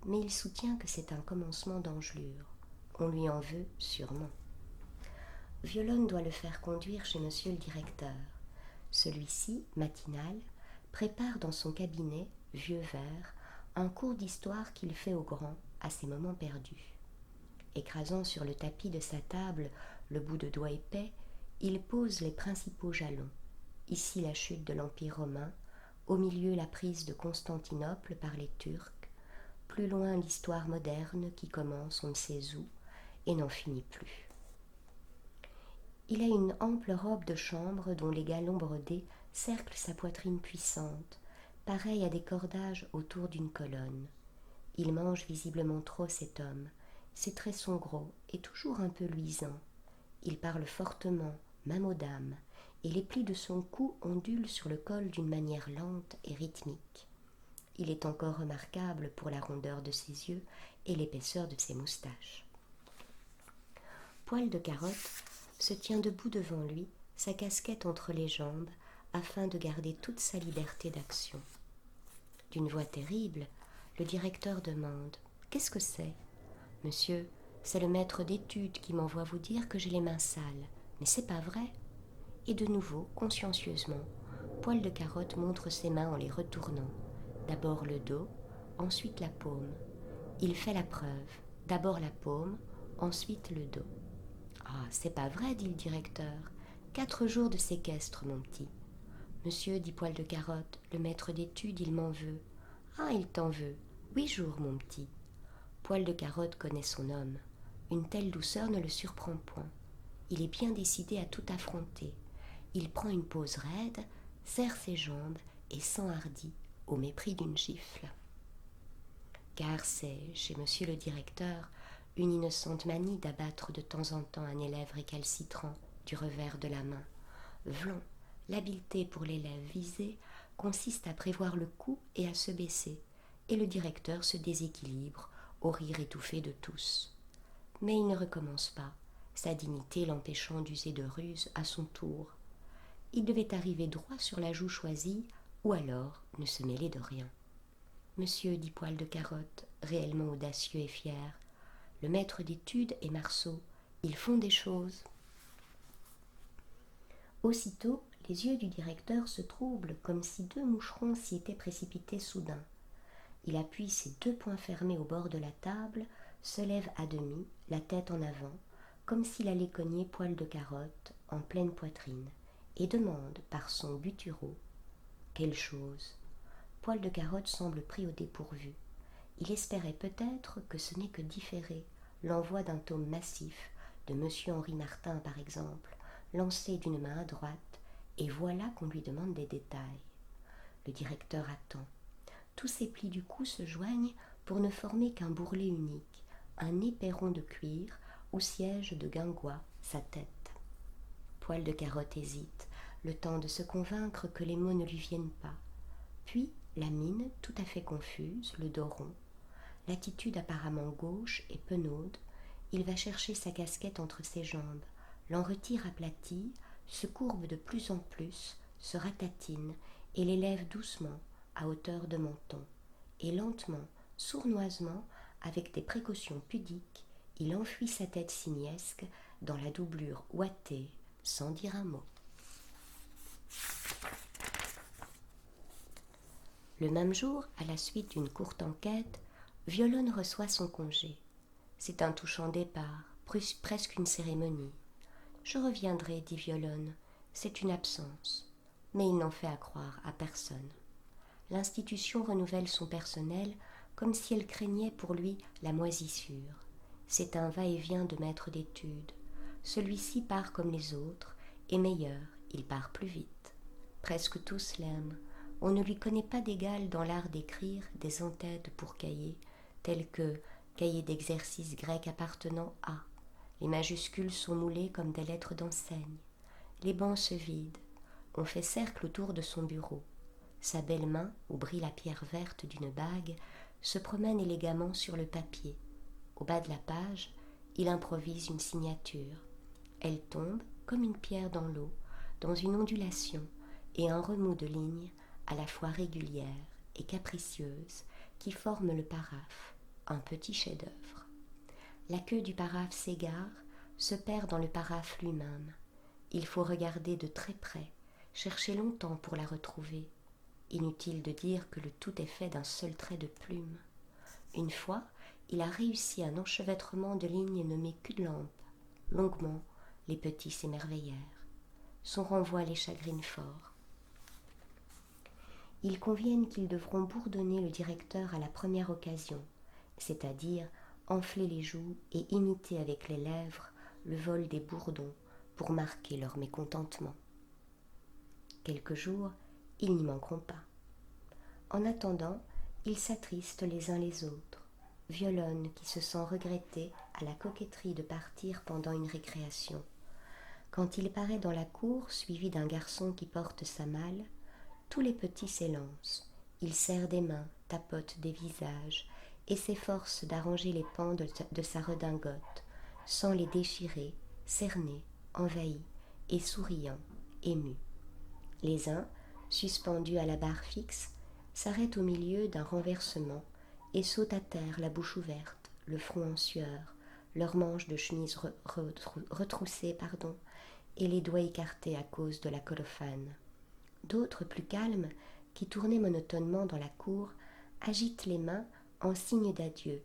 mais il soutient que c'est un commencement d'engelure. On lui en veut sûrement. Violonne doit le faire conduire chez monsieur le directeur. Celui-ci, matinal, prépare dans son cabinet, vieux vert, un cours d'histoire qu'il fait au grand à ses moments perdus. Écrasant sur le tapis de sa table le bout de doigt épais, il pose les principaux jalons. Ici la chute de l'Empire romain, au milieu la prise de Constantinople par les Turcs, plus loin l'histoire moderne qui commence on ne sait où et n'en finit plus. Il a une ample robe de chambre dont les galons brodés cerclent sa poitrine puissante, pareille à des cordages autour d'une colonne. Il mange visiblement trop cet homme. Ses traits sont gros et toujours un peu luisants. Il parle fortement, même aux dames, et les plis de son cou ondulent sur le col d'une manière lente et rythmique. Il est encore remarquable pour la rondeur de ses yeux et l'épaisseur de ses moustaches. Poil de Carotte se tient debout devant lui, sa casquette entre les jambes, afin de garder toute sa liberté d'action. D'une voix terrible, le directeur demande « Qu'est-ce que c'est ?»« Monsieur, c'est le maître d'études qui m'envoie vous dire que j'ai les mains sales. Mais c'est pas vrai !» Et de nouveau, consciencieusement, Poil de Carotte montre ses mains en les retournant. D'abord le dos, ensuite la paume. Il fait la preuve. D'abord la paume, ensuite le dos. « Ah, c'est pas vrai, dit le directeur. 4 jours de séquestre, mon petit. » Monsieur, dit Poil de Carotte, le maître d'études, il m'en veut. Ah, il t'en veut. 8 jours, mon petit. Poil de Carotte connaît son homme. Une telle douceur ne le surprend point. Il est bien décidé à tout affronter. Il prend une pose raide, serre ses jambes et s'enhardit au mépris d'une gifle. Car c'est, chez monsieur le directeur, une innocente manie d'abattre de temps en temps un élève récalcitrant du revers de la main. Vlan, l'habileté pour l'élève visé consiste à prévoir le coup et à se baisser, et le directeur se déséquilibre au rire étouffé de tous. Mais il ne recommence pas, sa dignité l'empêchant d'user de ruse à son tour. Il devait arriver droit sur la joue choisie, ou alors ne se mêler de rien. Monsieur, dit Poil de Carotte, réellement audacieux et fier, le maître d'études et Marceau, ils font des choses. Aussitôt, les yeux du directeur se troublent comme si 2 moucherons s'y étaient précipités soudain. Il appuie ses 2 poings fermés au bord de la table, se lève à demi, la tête en avant, comme s'il allait cogner Poil de Carotte en pleine poitrine, et demande par son butureau « Quelle chose ?» Poil de Carotte semble pris au dépourvu. Il espérait peut-être que ce n'est que différé, l'envoi d'un tome massif, de M. Henri Martin par exemple, lancé d'une main à droite, et voilà qu'on lui demande des détails. Le directeur attend. Tous ces plis du cou se joignent pour ne former qu'un bourrelet unique, un éperon de cuir où siège de guingois sa tête. Poil de Carotte hésite, le temps de se convaincre que les mots ne lui viennent pas. Puis, la mine, tout à fait confuse, le dos rond, l'attitude apparemment gauche et penaude, il va chercher sa casquette entre ses jambes, l'en retire aplatie, se courbe de plus en plus, se ratatine et l'élève doucement, à hauteur de menton. Et lentement, sournoisement, avec des précautions pudiques, il enfuit sa tête simiesque dans la doublure ouatée, sans dire un mot. Le même jour, à la suite d'une courte enquête, Violonne reçoit son congé. C'est un touchant départ, presque une cérémonie. « Je reviendrai, dit Violonne, c'est une absence. » Mais il n'en fait accroire à personne. L'institution renouvelle son personnel comme si elle craignait pour lui la moisissure. C'est un va-et-vient de maître d'études. Celui-ci part comme les autres, et meilleur, il part plus vite. Presque tous l'aiment. On ne lui connaît pas d'égal dans l'art d'écrire des entêtes pour cahiers, tels que cahier d'exercice grec appartenant à. Les majuscules sont moulées comme des lettres d'enseigne. Les bancs se vident. On fait cercle autour de son bureau. Sa belle main, où brille la pierre verte d'une bague, se promène élégamment sur le papier. Au bas de la page, il improvise une signature. Elle tombe, comme une pierre dans l'eau, dans une ondulation et un remous de lignes à la fois régulières et capricieuses qui forment le paraphe, un petit chef-d'œuvre. La queue du paraphe s'égare, se perd dans le paraphe lui-même. Il faut regarder de très près, chercher longtemps pour la retrouver. Inutile de dire que le tout est fait d'un seul trait de plume. Une fois, il a réussi un enchevêtrement de lignes nommées cul-de-lampe. Longuement, les petits s'émerveillèrent. Son renvoi les chagrine fort. Ils conviennent qu'ils devront bourdonner le directeur à la première occasion, c'est-à-dire enfler les joues et imiter avec les lèvres le vol des bourdons pour marquer leur mécontentement. Quelques jours, ils n'y manqueront pas. En attendant, ils s'attristent les uns les autres. Violonne qui se sent regretter à la coquetterie de partir pendant une récréation. Quand il paraît dans la cour, suivi d'un garçon qui porte sa malle, tous les petits s'élancent. Il serre des mains, tapote des visages et s'efforce d'arranger les pans de sa redingote, sans les déchirer, cernés, envahis et souriants, émus. Les uns, suspendus à la barre fixe, s'arrêtent au milieu d'un renversement et sautent à terre la bouche ouverte, le front en sueur, leurs manches de chemise retroussées, et les doigts écartés à cause de la colophane. D'autres, plus calmes, qui tournaient monotonement dans la cour, agitent les mains en signe d'adieu.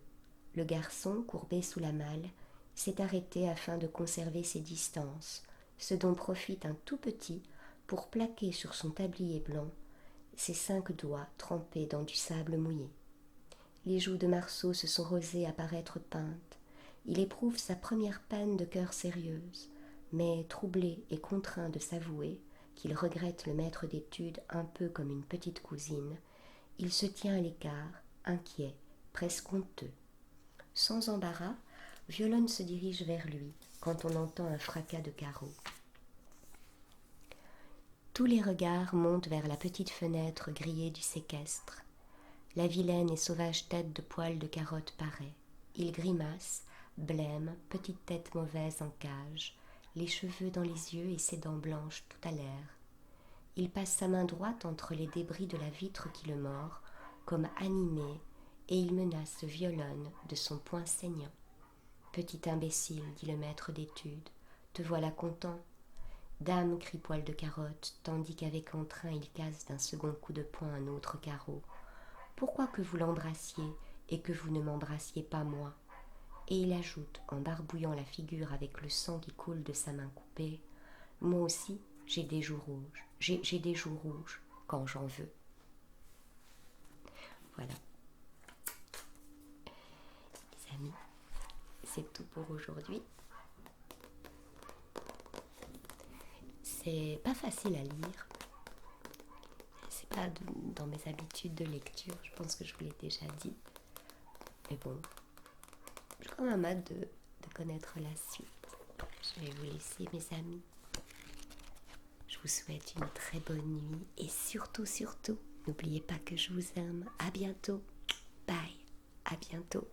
Le garçon, courbé sous la malle, s'est arrêté afin de conserver ses distances, ce dont profite un tout petit pour plaquer sur son tablier blanc ses 5 doigts trempés dans du sable mouillé. Les joues de Marceau se sont rosées à paraître peintes. Il éprouve sa première peine de cœur sérieuse, mais troublé et contraint de s'avouer qu'il regrette le maître d'études un peu comme une petite cousine, il se tient à l'écart, inquiet, presque honteux. Sans embarras, Violonne se dirige vers lui quand on entend un fracas de carreaux. Tous les regards montent vers la petite fenêtre grillée du séquestre. La vilaine et sauvage tête de poil de carotte paraît. Il grimace, blême, petite tête mauvaise en cage, les cheveux dans les yeux et ses dents blanches tout à l'air. Il passe sa main droite entre les débris de la vitre qui le mord, comme animé, et il menace Violonne de son poing saignant. « Petit imbécile, dit le maître d'études, te voilà content. Dame, crie Poil de Carotte, tandis qu'avec entrain il casse d'un second coup de poing un autre carreau. Pourquoi que vous l'embrassiez et que vous ne m'embrassiez pas moi ? Et il ajoute, en barbouillant la figure avec le sang qui coule de sa main coupée, moi aussi, j'ai des joues rouges, j'ai des joues rouges quand j'en veux. Voilà. Les amis, c'est tout pour aujourd'hui. C'est pas facile à lire. C'est pas dans mes habitudes de lecture, je pense que je vous l'ai déjà dit. Mais bon, j'ai quand même hâte de connaître la suite. Je vais vous laisser, mes amis. Je vous souhaite une très bonne nuit et surtout, n'oubliez pas que je vous aime. À bientôt. Bye. À bientôt.